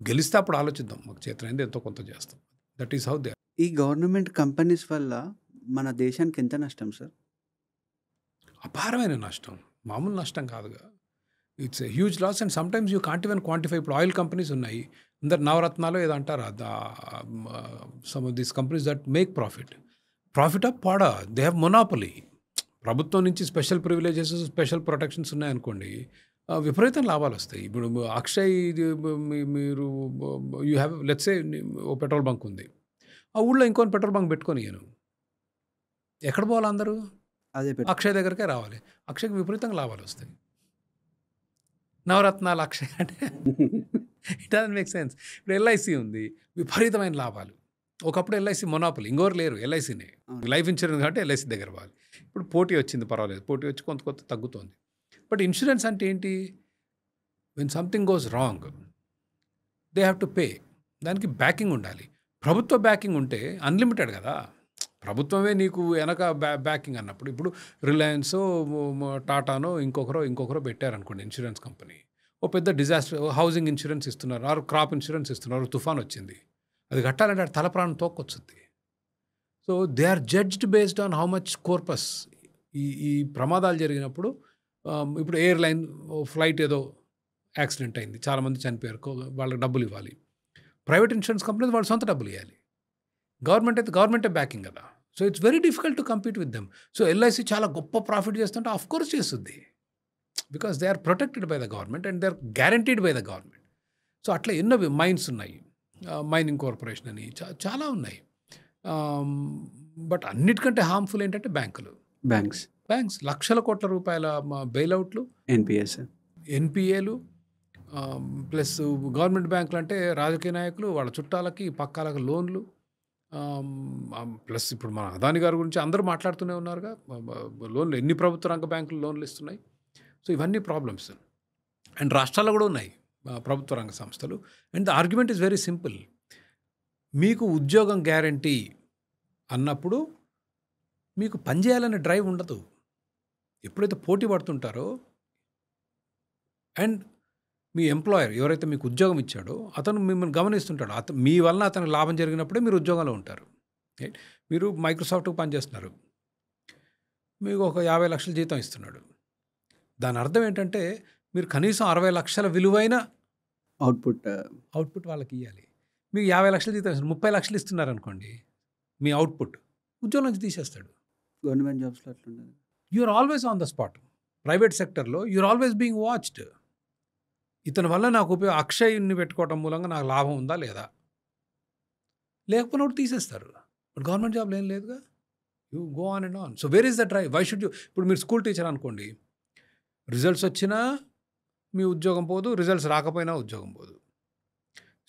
గెలిస్తే అప్పుడు ఆలోచిద్దాం, మాకు చేతనైంది ఎంతో కొంత చేస్తాం. That is how they. ఈ గవర్నమెంట్ కంపెనీస్ వల్ల మన దేశానికి ఎంత నష్టం సార్? అపారమైన నష్టం, మామూలు నష్టం కాదుగా. It's a huge loss and sometimes you can't even quantify. ఇప్పుడు ఆయిల్ కంపెనీస్ ఉన్నాయి, అందరు నవరత్నాలు ఏదో అంటారు some of these companies that make profit of పాడా, దే హ్యావ్ మొనాపలీ. ప్రభుత్వం నుంచి స్పెషల్ ప్రివిలేజెస్, స్పెషల్ ప్రొటెక్షన్స్ ఉన్నాయనుకోండి, విపరీతం లాభాలు వస్తాయి. ఇప్పుడు అక్షయ్ మీరు యూ హ్యావ్ లెట్స్ సే ఓ పెట్రోల్ బంక్ ఉంది, ఆ ఊళ్ళో ఇంకొన్ని పెట్రోల్ బంక్ పెట్టుకొని నేను ఎక్కడ పోవాలి? అందరూ అదే అక్షయ్ దగ్గరకే రావాలి. అక్షయ్కి విపరీతంగా లాభాలు వస్తాయి. నవరత్నాలు అక్షయ్ అంటే ఇట్ డజంట్ మేక్ సెన్స్. ఇప్పుడు ఎల్ఐసి ఉంది, విపరీతమైన లాభాలు. ఒకప్పుడు ఎల్ఐసి మొనాపలి, ఇంకోరు లేరు, ఎల్ఐసినే లైఫ్ ఇన్సూరెన్స్ కాబట్టి ఎల్ఐసి దగ్గర పోవాలి. ఇప్పుడు పోటీ వచ్చింది, పర్వాలేదు, పోటీ వచ్చి కొంత తగ్గుతోంది. బట్ ఇన్సూరెన్స్ అంటే ఏంటి? When something goes wrong they have to pay. దానికి బ్యాకింగ్ ఉండాలి. ప్రభుత్వ బ్యాకింగ్ ఉంటే అన్లిమిటెడ్ కదా, ప్రభుత్వమే నీకు వెనక బ్యాకింగ్ అన్నప్పుడు. ఇప్పుడు రిలయన్స్, టాటానో ఇంకొకరో పెట్టారనుకోండి ఇన్సూరెన్స్ కంపెనీ, ఓ పెద్ద డిజాస్టర్, హౌసింగ్ ఇన్సూరెన్స్ ఇస్తున్నారు, ఆరు క్రాప్ ఇన్సూరెన్స్ ఇస్తున్నారు, తుఫాన్ వచ్చింది, అది కట్టాలంటే అది తల ప్రాణం తోక్కొచ్చుద్ది. So they are judged based on how much corpus. ఈ ప్రమాదాలు జరిగినప్పుడు ఇప్పుడు ఎయిర్లైన్ ఫ్లైట్ ఏదో యాక్సిడెంట్ అయింది, చాలామంది చనిపోయారు, వాళ్ళకి డబ్బులు ఇవ్వాలి. ప్రైవేట్ ఇన్సూరెన్స్ కంపెనీస్ వాళ్ళు సొంత డబ్బులు ఇవ్వాలి. గవర్నమెంట్ అయితే గవర్నమెంటే బ్యాకింగ్ కదా. So it's very difficult to compete with them. So LIC చాలా గొప్ప ప్రాఫిట్ చేస్తుంటే ఆఫ్ కోర్స్ చేస్తుంది, because they are protected by the government and they are guaranteed by the government. So అట్లా ఎన్నో మైన్స్ ఉన్నాయి, మైనింగ్ కార్పొరేషన్ అని చాలా ఉన్నాయి. బట్ అన్నిటికంటే హార్మ్ఫుల్ ఏంటంటే బ్యాంక్స్ లక్షల కోట్ల రూపాయల బెయిల్అవుట్లు, ఎన్పిఏలు, ప్లస్ గవర్నమెంట్ బ్యాంకులు అంటే రాజకీయ నాయకులు వాళ్ళ చుట్టాలకి పక్కాలకు లోన్లు, ప్లస్ ఇప్పుడు మన అదాని గారి గురించి అందరూ మాట్లాడుతూనే ఉన్నారుగా, లోన్లు ఎన్ని ప్రభుత్వ రంగ బ్యాంకులు లోన్లు ఇస్తున్నాయి. సో ఇవన్నీ ప్రాబ్లమ్స్. అండ్ రాష్ట్రాల్లో కూడా ఉన్నాయి ప్రభుత్వ రంగ సంస్థలు. And the argument is very simple. మీకు ఉద్యోగం గ్యారంటీ అన్నప్పుడు మీకు పనిచేయాలనే డ్రైవ్ ఉండదు. ఎప్పుడైతే పోటీ పడుతుంటారో అండ్ మీ ఎంప్లాయర్ ఎవరైతే మీకు ఉద్యోగం ఇచ్చాడో అతను మిమ్మల్ని గమనిస్తుంటాడు, మీ వలన అతనికి లాభం జరిగినప్పుడే మీరు ఉద్యోగంలో ఉంటారు. రైట్? మీరు మైక్రోసాఫ్ట్కి పనిచేస్తున్నారు, మీకు ఒక 50 లక్షల జీతం ఇస్తున్నాడు. దాని అర్థం ఏంటంటే మీరు కనీసం 60 లక్షల విలువైన అవుట్పుట్ వాళ్ళకి ఇవ్వాలి. మీకు 50 లక్షల జీతం ఇస్తున్నారు, 30 లక్షలు ఇస్తున్నారు అనుకోండి, మీ అవుట్పుట్ ఉద్యోగం నుంచి తీసేస్తాడు. గవర్నమెంట్ జాబ్స్లో అట్లుండదు. You're always on the spot. Private సెక్టర్లో యూఆర్ ఆల్వేస్ బీయింగ్ వాచ్డ్. ఇతని వల్ల నాకు అక్షయ్ని పెట్టుకోవటం మూలంగా నాకు లాభం ఉందా లేదా, లేకపోయినప్పుడు తీసేస్తారు. బట్ గవర్నమెంట్ జాబ్లో ఏం లేదుగా, you go on and on. So where is the drive? Why should you? ఇప్పుడు మీరు స్కూల్ టీచర్ అనుకోండి, రిజల్ట్స్ వచ్చినా మీ ఉద్యోగం పోదు, రిజల్ట్స్ రాకపోయినా ఉద్యోగం పోదు.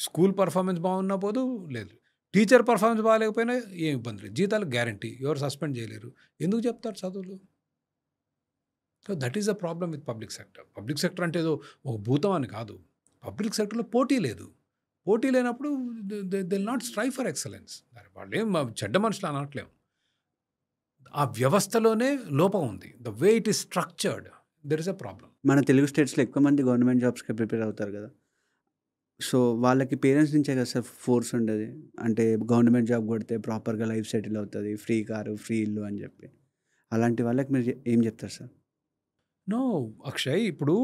స్కూల్ పర్ఫార్మెన్స్ బాగున్నా పోదు, లేదు. టీచర్ పర్ఫార్మెన్స్ బాగాలేకపోయినా ఏం ఇబ్బంది లేదు, జీతాలు గ్యారంటీ, ఎవరు సస్పెండ్ చేయలేరు. ఎందుకు చెప్తారు చదువులు? So that is the problem with public sector. Public sector అంటే ఏదో ఒక భూతం అని కాదు. పబ్లిక్ సెక్టర్లో పోటీ లేదు. పోటీ లేనప్పుడు they not strive for excellence. వాళ్ళు ఏం చెడ్డ మనుషులు అనట్లేము, ఆ వ్యవస్థలోనే లోపం ఉంది. The way it is structured, there is a problem. మన తెలుగు స్టేట్స్లో ఎక్కువ మంది గవర్నమెంట్ జాబ్స్కి ప్రిపేర్ అవుతారు కదా. సో వాళ్ళకి పేరెంట్స్ నుంచే కదా సార్ ఫోర్స్ ఉండేది, అంటే గవర్నమెంట్ జాబ్ కొడితే ప్రాపర్గా లైఫ్ సెటిల్ అవుతుంది, ఫ్రీ కారు, ఫ్రీ ఇల్లు అని చెప్పి. అలాంటి వాళ్ళకి మీరు ఏం చెప్తారు సార్? నో అక్షయ్, ఇప్పుడు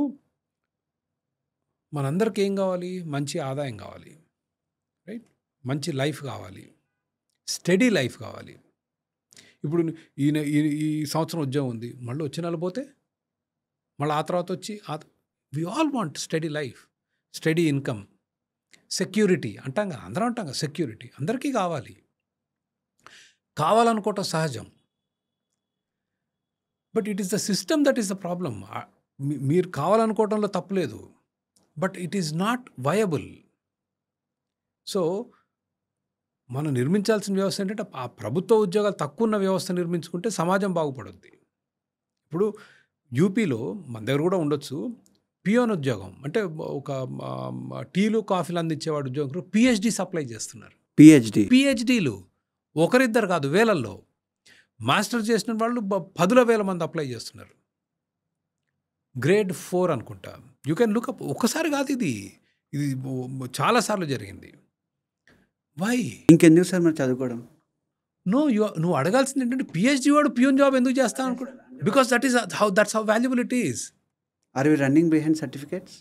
మనందరికి ఏం కావాలి? మంచి ఆదాయం కావాలి, రైట్? మంచి లైఫ్ కావాలి, స్టడీ లైఫ్ కావాలి. ఇప్పుడు ఈ సంవత్సరం ఉద్యోగం ఉంది, మళ్ళీ వచ్చే నెల పోతే మళ్ళీ ఆ తర్వాత వచ్చి we all want steady life, steady income, security అంటాం కదా, అందరం అంటాం కదా, సెక్యూరిటీ అందరికీ కావాలనుకోవటం సహజం. But it is the system that is the problem. మీరు కావాలనుకోవటంలో తప్పులేదు, but it is not viable. So మనం నిర్మించాల్సిన వ్యవస్థ ఏంటంటే ఆ ప్రభుత్వ ఉద్యోగాలు తక్కువ ఉన్న వ్యవస్థ నిర్మించుకుంటే సమాజం బాగుపడుద్ది. ఇప్పుడు యూపీలో మన దగ్గర కూడా ఉండొచ్చు పియోన్ ఉద్యోగం, అంటే ఒక టీలు కాఫీలు అందించేవాడు ఉద్యోగం, పిహెచ్డి సప్లై చేస్తున్నారు. పిహెచ్డీలు ఒకరిద్దరు కాదు, వేలల్లో. మాస్టర్ చేసిన వాళ్ళు 10,000 మంది అప్లై చేస్తున్నారు. గ్రేడ్ 4 అనుకుంటా, యూ కెన్ లుక్ అప్. ఒకసారి కాదు, ఇది చాలాసార్లు జరిగింది. వై? ఇంకెందుకు సార్ మరి చదువుకోవడం? నువ్వు అడగాల్సింది ఏంటంటే పిహెచ్డి వాడు పియోన్ జాబ్ ఎందుకు చేస్తా అనుకుంటా, because that's how valuable it is. Are we running behind certificates?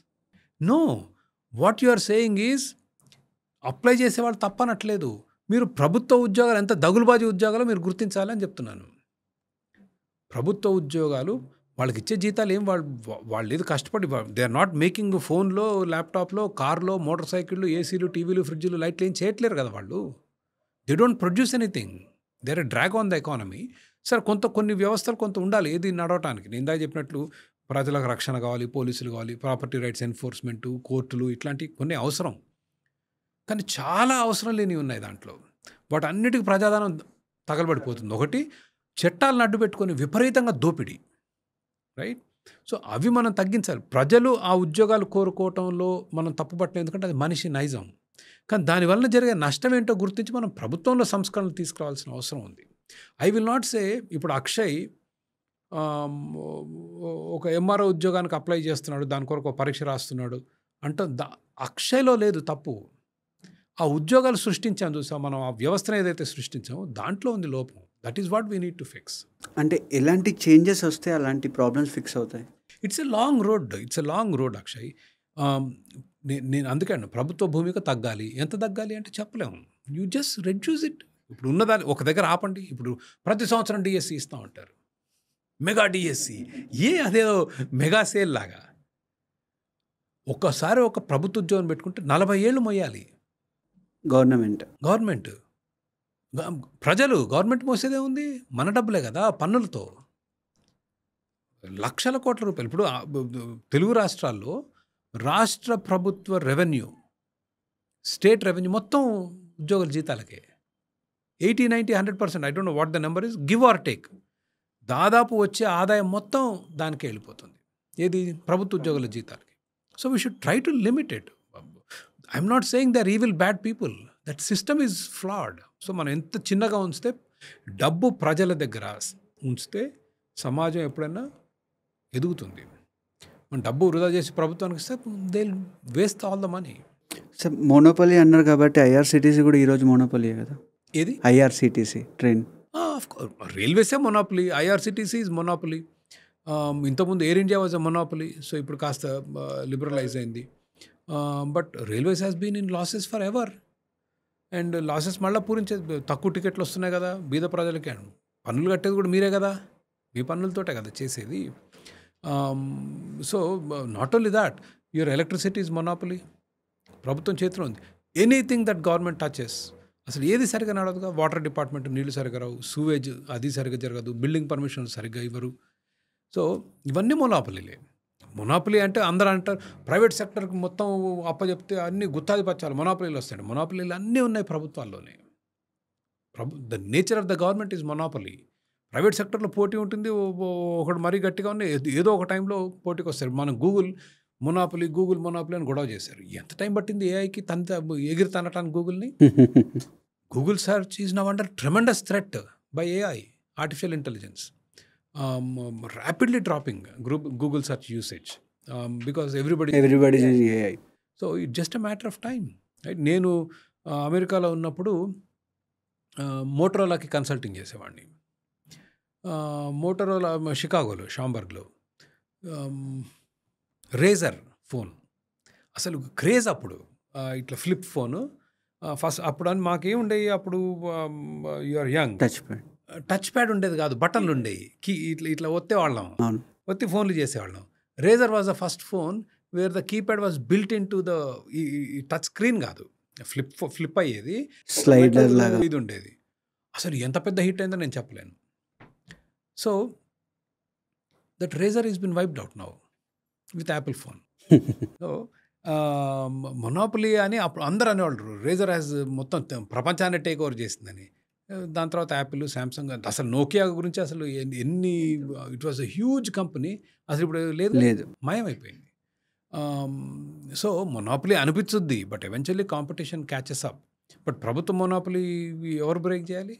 No. What you are saying is apply చేసేవాళ్ళు తప్పనట్లేదు. మీరు ప్రభుత్వ ఉద్యోగాలు ఎంత దగులుబాజీ ఉద్యోగాలో మీరు గుర్తించాలని చెప్తున్నాను. ప్రభుత్వ ఉద్యోగాలు వాళ్ళకిచ్చే జీతాలు ఏం వాళ్ళేదో కష్టపడి దే ఆర్ నాట్ మేకింగ్ ఫోన్‌లో, ల్యాప్‌టాప్‌లో, కార్‌లో, మోటార్ సైకిళ్ళు, ఏసీలు, టీవీలు, ఫ్రిడ్జ్‌లు, లైట్లు ఏం చేయట్లేరు కదా వాళ్ళు. They don't produce anything. They are a drag on the economy. సరే కొన్ని వ్యవస్థలు కొంత ఉండాలి ఏది నడవటానికి. నేను ఇందాక చెప్పినట్లు ప్రజలకు రక్షణ కావాలి, పోలీసులు కావాలి, ప్రాపర్టీ రైట్స్ ఎన్ఫోర్స్‌మెంటు, కోర్టులు ఇట్లాంటివి కొన్ని అవసరం. కానీ చాలా అవసరం లేనివి ఉన్నాయి దాంట్లో. వాటన్నిటికి ప్రజాధనం తగలబడిపోతుంది. ఒకటి చట్టాలను అడ్డు పెట్టుకొని విపరీతంగా దోపిడీ. రైట్? సో అవి మనం తగ్గించాలి. ప్రజలు ఆ ఉద్యోగాలు కోరుకోవటంలో మనం తప్పుపట్టలేదు. ఎందుకంటే అది మనిషి నైజం. కానీ దానివల్ల జరిగే నష్టం ఏంటో గుర్తించి మనం ప్రభుత్వంలో సంస్కరణలు తీసుకురావాల్సిన అవసరం ఉంది. ఐ విల్ నాట్ సే ఇప్పుడు అక్షయ్ ఒక ఎంఆర్ఓ ఉద్యోగానికి అప్లై చేస్తున్నాడు, దాని కొరకు ఒక పరీక్ష రాస్తున్నాడు అంటే అక్షయ్లో లేదు తప్పు. ఆ ఉద్యోగాలు సృష్టించాం చూసాం మనం, ఆ వ్యవస్థను ఏదైతే సృష్టించామో దాంట్లో ఉంది లోపం. That is what we need to fix. అంటే ఎలాంటి చేంజెస్ వస్తే అలాంటి ప్రాబ్లమ్స్ ఫిక్స్ అవుతాయి? It's a long road Akshay. నేను అందుకే అన్నా ప్రభుత్వ భూమిక తగ్గాలి. ఎంత తగ్గాలి అంటే చెప్పలేము. You just reduce it. ఇప్పుడు ఉన్నదాన్ని ఒక దగ్గర ఆపండి. ఇప్పుడు ప్రతి సంవత్సరం డిఎస్సి ఇస్తూ ఉంటారు, మెగా డిఎస్సి. అదేదో మెగా సేల్ లాగా. ఒక్కసారి ఒక ప్రభుత్వ ఉద్యోగం పెట్టుకుంటే 40 ఏళ్ళు మొయ్యాలి గవర్నమెంట్. ప్రజలు గవర్నమెంట్ మోసేదే ఉంది, మన డబ్బులే కదా, పన్నులతో లక్షల కోట్ల రూపాయలు. ఇప్పుడు తెలుగు రాష్ట్రాల్లో రాష్ట్ర ప్రభుత్వ రెవెన్యూ, స్టేట్ రెవెన్యూ మొత్తం ఉద్యోగుల జీతాలకే 80-90-100%. I don't know what the number is, give or take. దాదాపు వచ్చే ఆదాయం మొత్తం దానికే వెళ్ళిపోతుంది. ఏది? ప్రభుత్వ ఉద్యోగుల జీతాలకి. So we should try to limit it. I'm not saying they are evil bad people. That system is flawed. So మనం ఎంత చిన్నగా ఉంచితే, డబ్బు ప్రజల దగ్గర ఉంచితే సమాజం ఎప్పుడైనా ఎదుగుతుంది. మనం డబ్బు వృధా చేసి ప్రభుత్వానికి ఇస్తే they waste all the money. Sir monopoly అన్నారు కాబట్టి ఐఆర్సిటీసీ కూడా ఈరోజు మోనోపలీయే కదా? ఏది? ఐఆర్సిటీసీ ట్రైన్. రైల్వేసే మొనాపలీ, ఐఆర్సిటీసీ ఈజ్ మొనాపలీ. ఇంతకుముందు Air India was a monopoly. So ఇప్పుడు కాస్త లిబరలైజ్ అయింది. But railways has been in losses forever. And losses మళ్ళీ పూరించే, తక్కువ టికెట్లు వస్తున్నాయి కదా బీద ప్రజలకి. పన్నులు కట్టేది కూడా మీరే కదా, మీ పన్నులతోటే కదా చేసేది. So not only that, your electricity is monopoly, ప్రభుత్వం చేతిలో ఉంది. ఎనీథింగ్ దట్ గవర్నమెంట్ టచెస్, అసలు ఏది సరిగా నడవదుగా. వాటర్ డిపార్ట్మెంట్ నీళ్లు సరిగా రావు, సూవేజ్ అది సరిగా జరగదు, బిల్డింగ్ పర్మిషన్ సరిగ్గా ఇవ్వరు. సో ఇవన్నీ మొనాపలీలే. మొనాపలీ అంటే అందరూ అంటారు ప్రైవేట్ సెక్టర్కి మొత్తం అప్పచెప్తే అన్ని గుత్తాధిపత్యాలు మొనాపలీలు వస్తాయి. మొనాపలీలు అన్నీ ఉన్నాయి ప్రభుత్వాల్లోనే. The nature of the government is monopoly. Private సెక్టర్లో పోటీ ఉంటుంది, ఒకటి మరీ గట్టిగా ఉన్నాయి, ఏదో ఒక టైంలో పోటీకి వస్తారు. మనం గూగుల్ మొనాపలీ అని గొడవ చేశారు. ఎంత టైం పట్టింది ఏఐకి ఎగిరి తనటానికి గూగుల్ని? Google search is now under tremendous threat by AI, artificial intelligence. Rapidly dropping Google search usage because everybody is using AI. So it's just a matter of time, right? నేను అమెరికాలో ఉన్నప్పుడు మోటరోలాకి కన్సల్టింగ్ చేసేవాడిని. Motorola షికాగోలో, షాంబర్గ్లో. Razor phone అసలు craze అప్పుడు. ఇట్లా flip phone first. అప్పుడు అని మాకేముండేవి అప్పుడు, యూఆర్ యంగ్, టచ్ ప్యాడ్ ఉండేది కాదు, బటన్లు ఉండేవి. ఇట్లా ఒత్తేవాళ్ళం, ఒత్తి ఫోన్లు చేసేవాళ్ళం. Razr was the first phone where the keypad was built into the touch screen కాదు, ఫ్లిప్ అయ్యేది, స్లైడర్ లాగా ఇది ఉండేది. అసలు ఎంత పెద్ద హిట్ అయిందో నేను చెప్పలేను. So that Razr is been wiped out now with Apple phone. So monopoly అని అప్పుడు అందరూ అనేవాళ్ళు, రేజర్ హ్యాస్ మొత్తం ప్రపంచాన్ని టేక్ ఓవర్ చేసిందని. దాని తర్వాత యాపిల్, శాంసంగ్, అసలు నోకియా గురించి అసలు ఎన్ని, it was a huge company, అసలు ఇప్పుడు లేదు, మాయమైపోయింది. సో మొనోపలీ అనిపించుద్ది, but eventually competition catches up. But ప్రభుత్వ మొనోపలీ ఎవరు బ్రేక్ చేయాలి,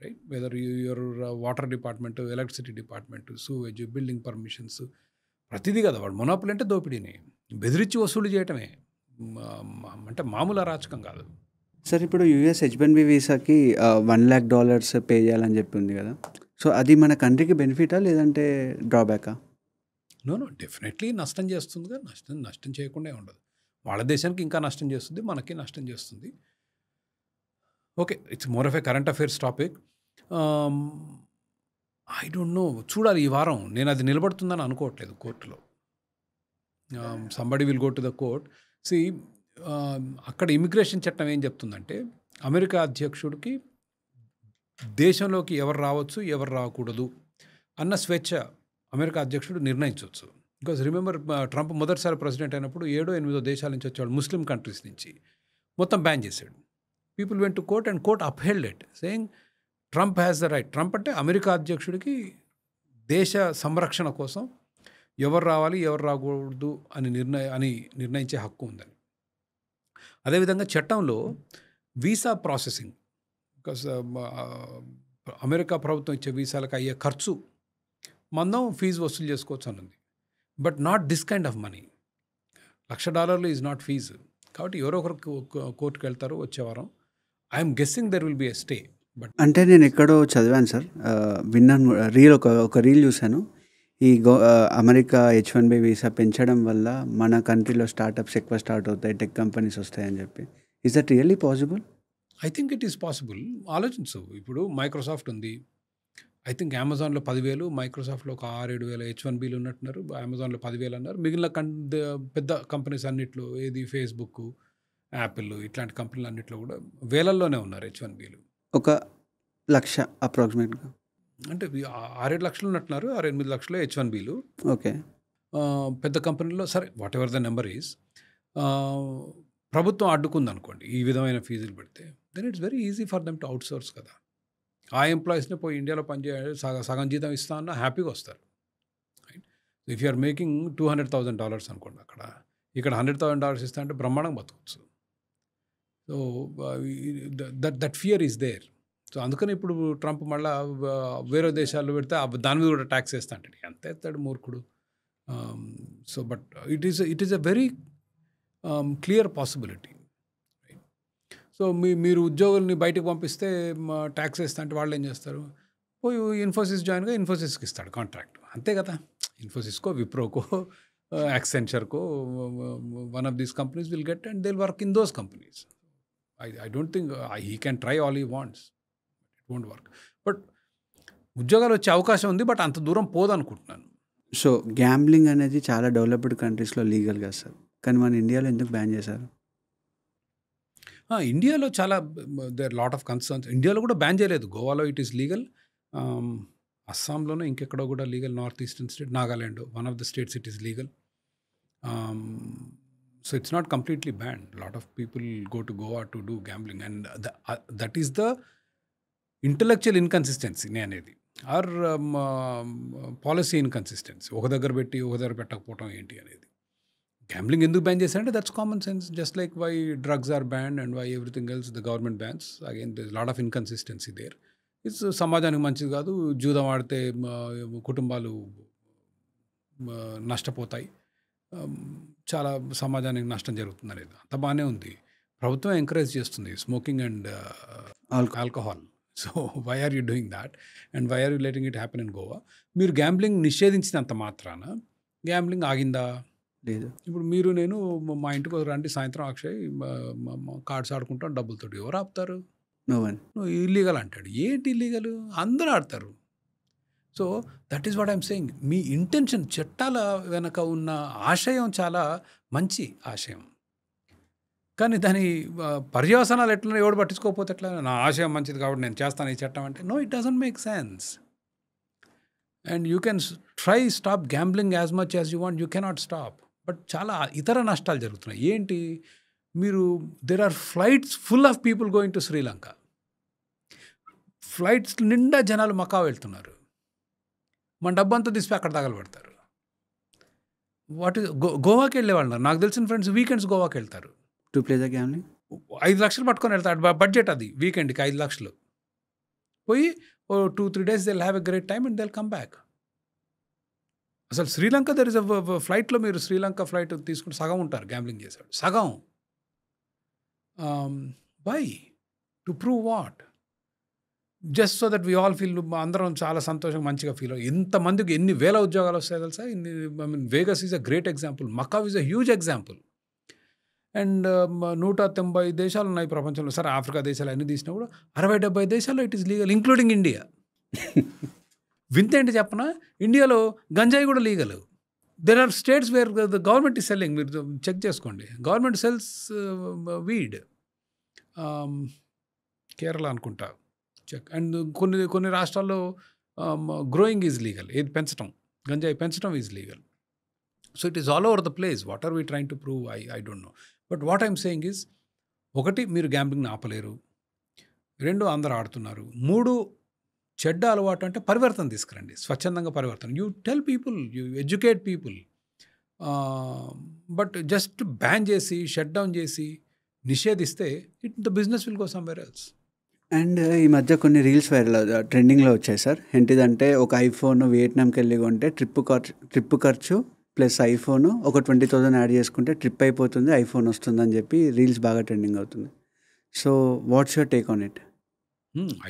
right? Whether your water department, electricity department, sewage, building permissions, ప్రతిదీ కదా. వాడు మొనోపలీ అంటే దోపిడీని బెదిరించి వసూలు చేయటమే, అంటే మామూలు అరాచకం కాదు. సార్ ఇప్పుడు యూఎస్ H-1B వీసాకి $1 lakh పే చేయాలని చెప్పి ఉంది కదా. సో అది మన కంట్రీకి బెనిఫిటా లేదంటే డ్రాబ్యాకా? నో డెఫినెట్లీ నష్టం చేస్తుందిగా. నష్టం చేయకుండా ఉండదు. వాళ్ళ దేశానికి ఇంకా నష్టం చేస్తుంది, మనకి నష్టం చేస్తుంది. Okay, it's more of a current affairs topic. I don't know, చూడాలి ఈ వారం. నేను అది నిలబడుతుందని అనుకోవట్లేదు కోర్టులో. Somebody will go to the court. See, అక్కడ ఇమిగ్రేషన్ చట్టం ఏం చెప్తుందంటే, అమెరికా అధ్యక్షుడికి దేశంలోకి ఎవరు రావచ్చు, ఎవరు రాకూడదు అన్న స్వేచ్ఛ అమెరికా అధ్యక్షుడు నిర్ణయించవచ్చు. బికాజ్ రిమెంబర్, ట్రంప్ మొదటిసారి ప్రెసిడెంట్ అయినప్పుడు 7-8 దేశాల నుంచి వచ్చేవాళ్ళు, ముస్లిం కంట్రీస్ నుంచి, మొత్తం బ్యాన్ చేశాడు. People went to court and court upheld it, saying Trump has the right. Trump అంటే అమెరికా అధ్యక్షుడికి దేశ సంరక్షణ కోసం ఎవరు రావాలి, ఎవరు రాకూడదు అని నిర్ణయించే హక్కు ఉందని. అదేవిధంగా చట్టంలో వీసా ప్రాసెసింగ్, బికాస్ అమెరికా ప్రభుత్వం ఇచ్చే వీసాలకు అయ్యే ఖర్చు మనం ఫీజు వసూలు చేసుకోవచ్చు అన్నది. But not this kind of money. $1,00,000 is not fee. కాబట్టి ఎవరో ఒకరు కోర్టుకు వెళ్తారు వచ్చే వారం. I'm guessing there will be a stay. But అంటే నేను ఎక్కడో చదివాను సార్, విన్నాను, ఒక రీల్ చూశాను. ఈ అమెరికా H-1B వీసా పెంచడం వల్ల మన కంట్రీలో స్టార్టప్స్ ఎక్కువ స్టార్ట్ అవుతాయి, టెక్ కంపెనీస్ వస్తాయని చెప్పి. Is that really possible? I think it is possible. ఆలోచించు, ఇప్పుడు మైక్రోసాఫ్ట్ ఉంది. ఐ థింక్ అమెజాన్లో 10,000, మైక్రోసాఫ్ట్లో ఒక 6-7 H-1Bలు ఉన్నట్టున్నారు. అమెజాన్లో 10,000 అన్నారు. మిగిలిన పెద్ద కంపెనీస్ అన్నిట్లో, ఏది ఫేస్బుక్, యాపిల్, ఇట్లాంటి కంపెనీలు అన్నిట్లో కూడా వేలల్లోనే ఉన్నారు H-1Bలు. 1,00,000 అప్రాక్సిమేట్గా. అంటే 6-7 లక్షలు ఉన్నట్టున్నారు. 6-8 లక్షలు H-1Bలు. ఓకే. పెద్ద కంపెనీలో సరే, whatever the number is, ప్రభుత్వం అడ్డుకుంది అనుకోండి ఈ విధమైన ఫీజులు పెడితే, then it's very easy for them to outsource కదా. ఆ ఎంప్లాయీస్ని పోయి ఇండియాలో పనిచేయాలి, సగం జీతం ఇస్తా అన్న హ్యాపీగా వస్తారు. Right. If you are making $200,000 అనుకోండి, అక్కడ ఇక్కడ $100,000 ఇస్తా అంటే బ్రహ్మాండంగా బతకవచ్చు. So that fear is there. So అందుకని ఇప్పుడు ట్రంప్ మళ్ళీ వేరే దేశాల్లో పెడితే దాని మీద కూడా ట్యాక్స్ వేస్తా అంటాడు. ఎంత ఎత్తాడు మూర్ఖుడు. So but it is a very clear possibility. So మీరు ఉద్యోగుల్ని బయటకు పంపిస్తే ట్యాక్స్ వేస్తా అంటే వాళ్ళు ఏం చేస్తారు, పోయి ఇన్ఫోసిస్ జాయిన్గా ఇన్ఫోసిస్కి ఇస్తాడు కాంట్రాక్ట్, అంతే కదా. ఇన్ఫోసిస్కో, విప్రోకో, యాక్సెంచర్కో, one of these companies will get and they will work in those companies. I don't think he can try all he wants, it won't work. But ఉద్యోగాలు వచ్చే అవకాశం ఉంది, బట్ అంత దూరం పోదనుకుంటున్నాను. సో గ్యాంబ్లింగ్ అనేది చాలా డెవలప్డ్ కంట్రీస్లో లీగల్ కదా సార్, కానీ మన ఇండియాలో ఎందుకు బ్యాన్ చేశారు? ఇండియాలో చాలా దేర్ లాట్ ఆఫ్ కన్సర్న్స్. ఇండియాలో కూడా బ్యాన్ చేయలేదు. గోవాలో ఇట్ ఈస్ లీగల్, అస్సాంలోనే ఇంకెక్కడో కూడా legal, north eastern state, Nagaland, one of the states it is legal. So it's not completely ban. Lot of people go to Goa to do gambling and that is the intellectual inconsistency అనేది, are policy inconsistency. ఒక దగ్గర పెట్టి ఒక దగ్గర పెట్టకపోవటం ఏంటి అనేది. Gambling ఎందుకు ban చేశారంటే that's common sense, just like why drugs are banned and why everything else the government bans. Again there is lot of inconsistency there. It's సమాజానికి మంచిది కాదు. జూదం ఆడితే కుటుంబాలు నష్టపోతాయి, చాలా సమాజానికి నష్టం జరుగుతుంది అనేది అంత బాగానే ఉంది. ప్రభుత్వం ఎంకరేజ్ చేస్తుంది smoking and alcohol. So why are you doing that and why are you letting it happen in Goa? మీరు గ్యాంబ్లింగ్ నిషేధించినంత మాత్రాన గ్యాంబ్లింగ్ ఆగిందా? లేదు. ఇప్పుడు మీరు నేను మా ఇంటికి రండి సాయంత్రం, అక్షయ్ కార్డ్స్ ఆడుకుంటాం డబ్బులతోటి, ఎవరు ఆపుతారు? నువ్వు ఇల్లీగల్ అంటాడు. ఏంటి ఇల్లీగల్? అందరూ ఆడతారు. So that is what I'm saying. Me intention, చట్టాల వెనక ఉన్న ఆశయం చాలా మంచి ఆశయం, కానీ దాని పర్యవసనాలు ఎట్లా ఎవడు పట్టించుకోకపోతే ఎట్లా? నా ఆశయం మంచిది కాబట్టి నేను చేస్తాను ఈ చట్టం అంటే, no, it doesn't make sense. And you can try stop gambling as much as you want, you cannot stop. But చాలా ఇతర నష్టాలు జరుగుతున్నాయి. ఏంటి? మీరు there are flights full of people going to Sri Lanka. Flights నిండా జనాలు మకా వెళ్తున్నారు. మన డబ్బంతా తీసి అక్కడ తగలబెడతారు. వాట్ ఈస్ గోవాకి వెళ్ళేవాళ్ళు నాకు తెలిసిన ఫ్రెండ్స్ వీకెండ్స్ గోవాకి వెళ్తారు. టు ప్లే ద గ్యాంబ్లింగ్ 5 లక్షలు పట్టుకొని వెళ్తాడు. బడ్జెట్ అది, వీకెండ్కి 5 లక్షలు. పోయి 2-3 days they'll have a great time and they'll come back. అసలు శ్రీలంక దర్ ఇస్ ఫ్లైట్లో, మీరు శ్రీలంక ఫ్లైట్ తీసుకుంటే సగం ఉంటారు గ్యాంబ్లింగ్ చేశాడు, సగం. Why? To prove what? Just so that we all feel, అందరం చాలా సంతోషంగా మంచిగా ఫీల్ అవ్వాలి. ఎంతమందికి ఎన్ని వేల ఉద్యోగాలు వస్తాయి తెలుసా? Vegas is a great example, Macau is a huge example. And 190 దేశాలు ఉన్నాయి ప్రపంచంలో. సరే ఆఫ్రికా దేశాలు అన్ని తీసినా కూడా 60-70 దేశాల్లో it is legal, including India. వింత ఏంటి చెప్పనా, ఇండియాలో గంజాయి కూడా legal. There are states where the government is selling. మీరు చెక్ చేసుకోండి, గవర్నమెంట్ సెల్స్ వీడ్. కేరళ అనుకుంటా చెక్. అండ్ కొన్ని రాష్ట్రాల్లో గ్రోయింగ్ ఈజ్ లీగల్. ఏది పెంచడం, గంజాయి పెంచడం is legal. So it is all over the place. What are we trying to prove? I don't know. But what I'm saying is, ఒకటి, మీరు గ్యాంబ్లింగ్ని ఆపలేరు. 2, అందరూ ఆడుతున్నారు. 3, చెడ్డ అలవాటు అంటే పరివర్తన తీసుకురండి, స్వచ్ఛందంగా పరివర్తన. You tell people, you educate people. But just ban చేసి, షట్ డౌన్ చేసి, నిషేధిస్తే the business will go somewhere else. And ఈ మధ్య కొన్ని రీల్స్ ట్రెండింగ్లో వచ్చాయి సార్. ఏంటిదంటే, ఒక ఐఫోన్ వియట్నాంకి వెళ్ళి కొంటే ట్రిప్ ఖర్చు ప్లస్ ఐఫోన్ ఒక 20,000 యాడ్ చేసుకుంటే ట్రిప్ అయిపోతుంది, ఐఫోన్ వస్తుందని చెప్పి రీల్స్ బాగా ట్రెండింగ్ అవుతుంది. So what's your take on it?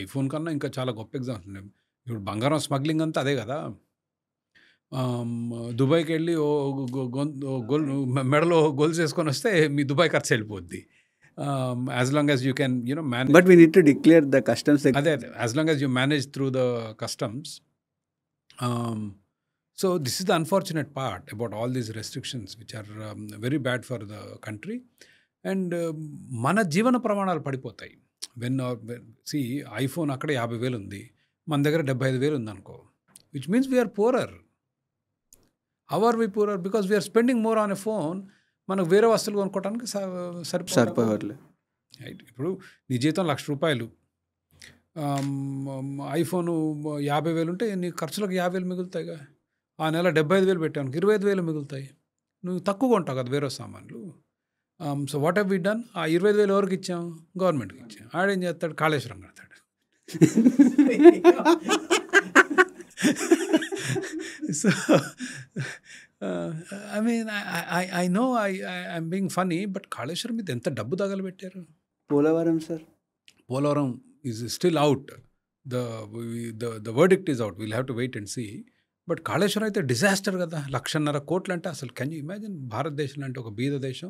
IPhone కన్నా ఇంకా చాలా గొప్ప ఎగ్జాంపుల్ ఉన్నాయి. ఇప్పుడు బంగారం స్మగ్లింగ్ అంతా అదే కదా. దుబాయ్కి వెళ్ళి మెడలో గొలుసు వేసుకొని వస్తే మీ దుబాయ్ ఖర్చు వెళ్ళిపోద్ది. As long as you can manage. But we need to declare the customs. అదే, as long as you manage through the customs. So this is the unfortunate part about all these restrictions which are very bad for the country. And మన జీవన ప్రమాణాలు పడిపోతాయి. C iPhone అక్కడ 50,000 ఉంది, మన దగ్గర 75,000 ఉందనుకో, which means we're poorer. Our we poorer because we're spending more on a phone. మనకు వేరే వస్తువులు కొనుక్కోవడానికి సరిపోవట్లేదు. రైట్. ఇప్పుడు నీ జీతం ₹1,00,000, ఐఫోను 50,000 ఉంటే నీ ఖర్చులకు 50,000 మిగులుతాయిగా. ఆ నెల 75,000 పెట్టాను, 25,000 మిగులుతాయి. నువ్వు తక్కువ కొంటావు కదా వేరే సామాన్లు. So what have we done? ఆ 25,000 ఎవరికి ఇచ్చాం? గవర్నమెంట్కి ఇచ్చాం. ఆడేం చేస్తాడు? కాళేశ్వరం కడతాడు. So I mean I know I'm being funny, but Kaleshwaram మీద ఎంత డబ్బు తగలబెట్టారు. Polavaram sir, Polavaram is still out. The verdict is out. Will have to wait and see. But Kaleshwaram అయితే డిజాస్టర్ కదా. 1,50,000 కోట్లు అంటే అసలు కెన్ యూ ఇమాజిన్? భారతదేశం అంటే ఒక బీద దేశం,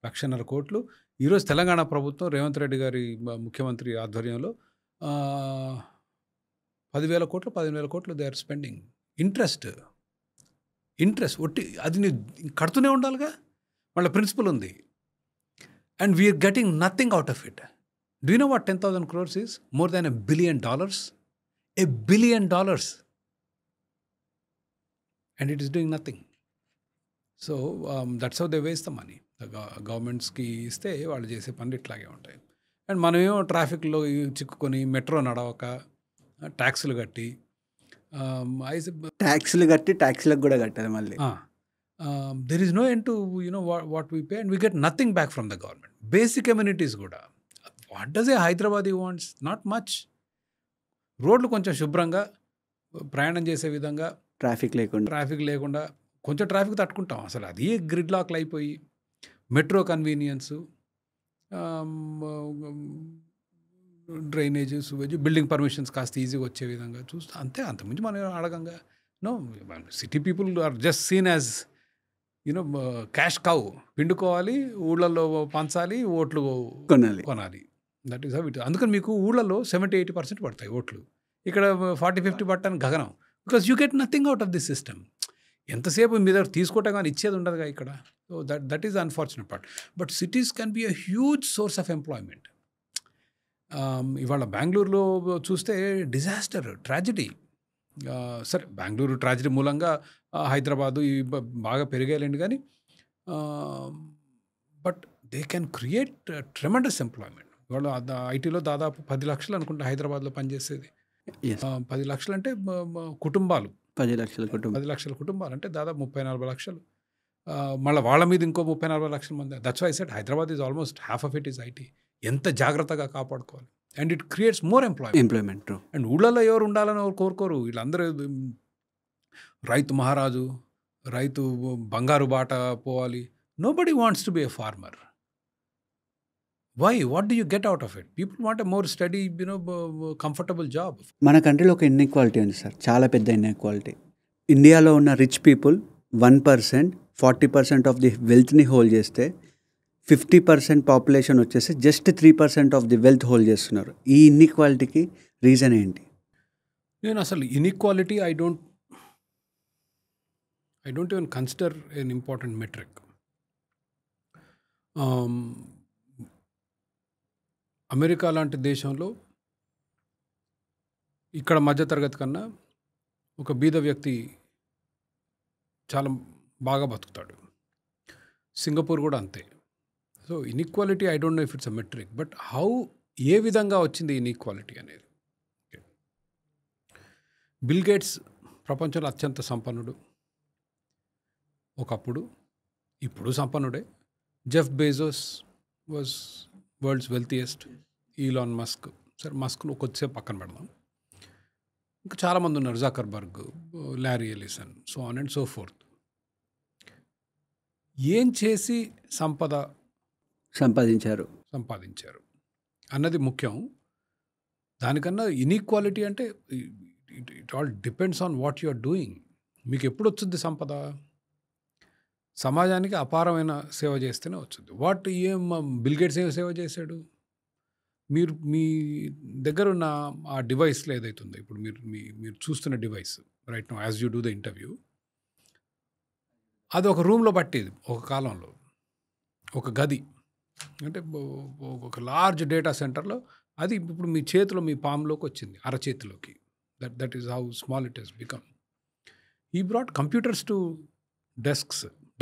1,50,000 కోట్లు. ఈరోజు తెలంగాణ ప్రభుత్వం రేవంత్ రెడ్డి గారి ముఖ్యమంత్రి ఆధ్వర్యంలో 10,000 కోట్లు 15,000 కోట్లు దే ఆర్ స్పెండింగ్. ఇంట్రెస్ట్ ఒట్టి అది నీ కడుతూనే ఉండాలిగా. వాళ్ళ ప్రిన్సిపల్ ఉంది. And we're getting nothing out of it. Do you know what 10,000 crores is? More than $1 billion. $1 billion. And it is doing nothing. So that's how they waste the money. గవర్నమెంట్స్కి ఇస్తే వాళ్ళు చేసే పనులు ఇట్లాగే ఉంటాయి. అండ్ మనమేమో ట్రాఫిక్లో చిక్కుకొని మెట్రో నడవక ట్యాక్సులు కట్టి ట్యాక్స్లకు కూడా కట్టాలి మళ్ళీ. There is no end to what we pay and we get nothing back from the government. Basic communities కూడా. What does a Hyderabad you wants? Not much. రోడ్లు కొంచెం శుభ్రంగా ప్రయాణం చేసే విధంగా, ట్రాఫిక్ లేకుండా కొంచెం ట్రాఫిక్ తట్టుకుంటాం. అసలు అది గ్రిడ్ లాక్లు అయిపోయి, metro convenience, drainage, sewage, building permissions కాస్త ఈజీగా వచ్చే విధంగా చూస్తే అంతే. అంతకుమించి మనం అడగంగా. No, city people are just seen as cash cow. పిండుకోవాలి, ఊళ్ళల్లో పంచాలి, ఓట్లు కొనాలి. That is how it. అందుకని మీకు ఊళ్ళల్లో 70-80% పడతాయి ఓట్లు. ఇక్కడ 40-50 పట్టాను గగనం. Because you get nothing out of this system. ఎంతసేపు మీ దగ్గర తీసుకోవటం కానీ ఇచ్చేది ఉండదుగా ఇక్కడ. So that is the unfortunate part. But cities can be a huge source of employment. ఇవాళ బెంగళూరులో చూస్తే డిజాస్టర్, ట్రాజడీ. సరే, బెంగళూరు ట్రాజడీ మూలంగా హైదరాబాదు బాగా పెరిగేలేండి కానీ, but they can create tremendous employment. వాళ్ళు ఐటీలో దాదాపు 10 లక్షలు అనుకుంటా హైదరాబాద్లో పనిచేసేది. 10 లక్షలు అంటే కుటుంబాలు, 10 లక్షల కుటుంబాలు అంటే దాదాపు 30-40 లక్షలు. మళ్ళీ వాళ్ళ మీద ఇంకో 30-40 లక్షల మంది. That's why I said Hyderabad is almost half of it is IT. ఎంత జాగ్రత్తగా కాపాడుకోవాలి. And it creates more employment. And ఊళ్ళల్లో ఎవరు ఉండాలని ఎవరు కోరుకోరు. వీళ్ళందరూ రైతు మహారాజు, రైతు బంగారు బాట పోవాలి. Nobody wants to be a farmer. Why? What do you get out of it? People want a more steady, comfortable job. మన కంట్రీలో ఒక ఇన్ఈక్వాలిటీ ఉంది సార్, చాలా పెద్ద ఇన్ఈక్వాలిటీ. ఇండియాలో ఉన్న రిచ్ పీపుల్ 1%, 40% ఆఫ్ ది వెల్త్ని హోల్డ్ చేస్తే 50% పాపులేషన్ వచ్చేసి just 3% of the wealth hold చేస్తున్నారు. ఈ ఇన్ఈక్వాలిటీకి రీజన్ ఏంటి? నేను అసలు inequality I don't even consider an important metric. America లాంటి దేశంలో ఇక్కడ మధ్యతరగతి కన్నా ఒక బీద వ్యక్తి చాలా బాగా బతుకుతాడు. సింగపూర్ కూడా అంతే. So inequality I don't know if it's a metric, but ఏ విధంగా వచ్చింది ఇన్ఈక్వాలిటీ అనేది. బిల్ గేట్స్ ప్రపంచంలో అత్యంత సంపన్నుడు ఒకప్పుడు, ఇప్పుడు సంపన్నుడే. Jeff Bezos was world's wealthiest. Elon Musk, సరే మస్క్ను కొద్దిసేపు పక్కన పెడదాం, ఇంకా చాలామంది ఉన్నారు, Zuckerberg, Larry Ellison, so on and so forth. ఏం చేసి సంపాదించారు అన్నది ముఖ్యం. దానికన్నా ఇన్ఈక్వాలిటీ అంటే it all depends on what you are doing. మీకు ఎప్పుడు వచ్చింది సంపద? సమాజానికి అపారమైన సేవ చేస్తేనే వచ్చింది. బిల్ గేట్స్ ఏం సేవ చేశాడు? మీరు మీ దగ్గర ఉన్న ఆ డివైస్లో ఏదైతుందో, ఇప్పుడు మీరు చూస్తున్న device right now as you do the interview, అది ఒక రూమ్లో పట్టేది ఒక కాలంలో, ఒక గది, అంటే ఒక లార్జ్ డేటా సెంటర్లో. అది ఇప్పుడు మీ చేతిలో, మీ పామ్లోకి వచ్చింది, అరచేతిలోకి. That is how small it has become. ఈ బ్రాట్ కంప్యూటర్స్ టు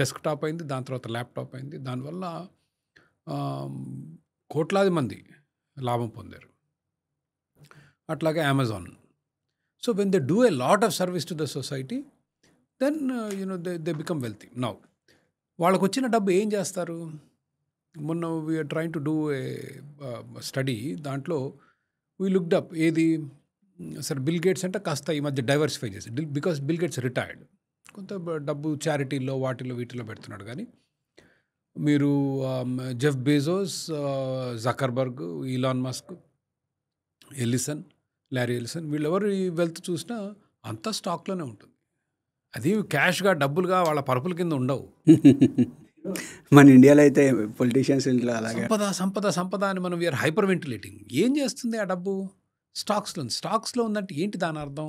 డెస్క్టాప్ అయింది, దాని తర్వాత ల్యాప్టాప్ అయింది. దానివల్ల కోట్లాది మంది లాభం పొందారు. అట్లాగే Amazon. So when they do a lot of service to the society, then they become wealthy. Now వాళ్ళకు వచ్చిన డబ్బు ఏం చేస్తారు? మొన్న we're trying to do a study, దాంట్లో వీ లుక్డ్ అప్ ఏది, సరే బిల్ గేట్స్ అంటే కాస్త ఈ మధ్య డైవర్సిఫై చేసి, బికాస్ బిల్ గేట్స్ రిటైర్డ్, కొంత డబ్బు చారిటీల్లో వాటిలో వీటిలో పెడుతున్నాడు. కానీ మీరు Jeff Bezos, Zuckerberg, Elon Musk, Larry Ellison, వీళ్ళెవరు వెల్త్ చూసినా అంతా స్టాక్లోనే ఉంటుంది. అది క్యాష్గా, డబ్బులుగా వాళ్ళ పరుపుల కింద ఉండవు. మన ఇండియాలో అయితే పొలిటీషియన్స్ ఇంట్లో అలాగే సంపద అని మనం వీఆర్ హైపర్ వెంటిలేటింగ్. ఏం చేస్తుంది ఆ డబ్బు? స్టాక్స్లో ఉందంటే ఏంటి దాని అర్థం?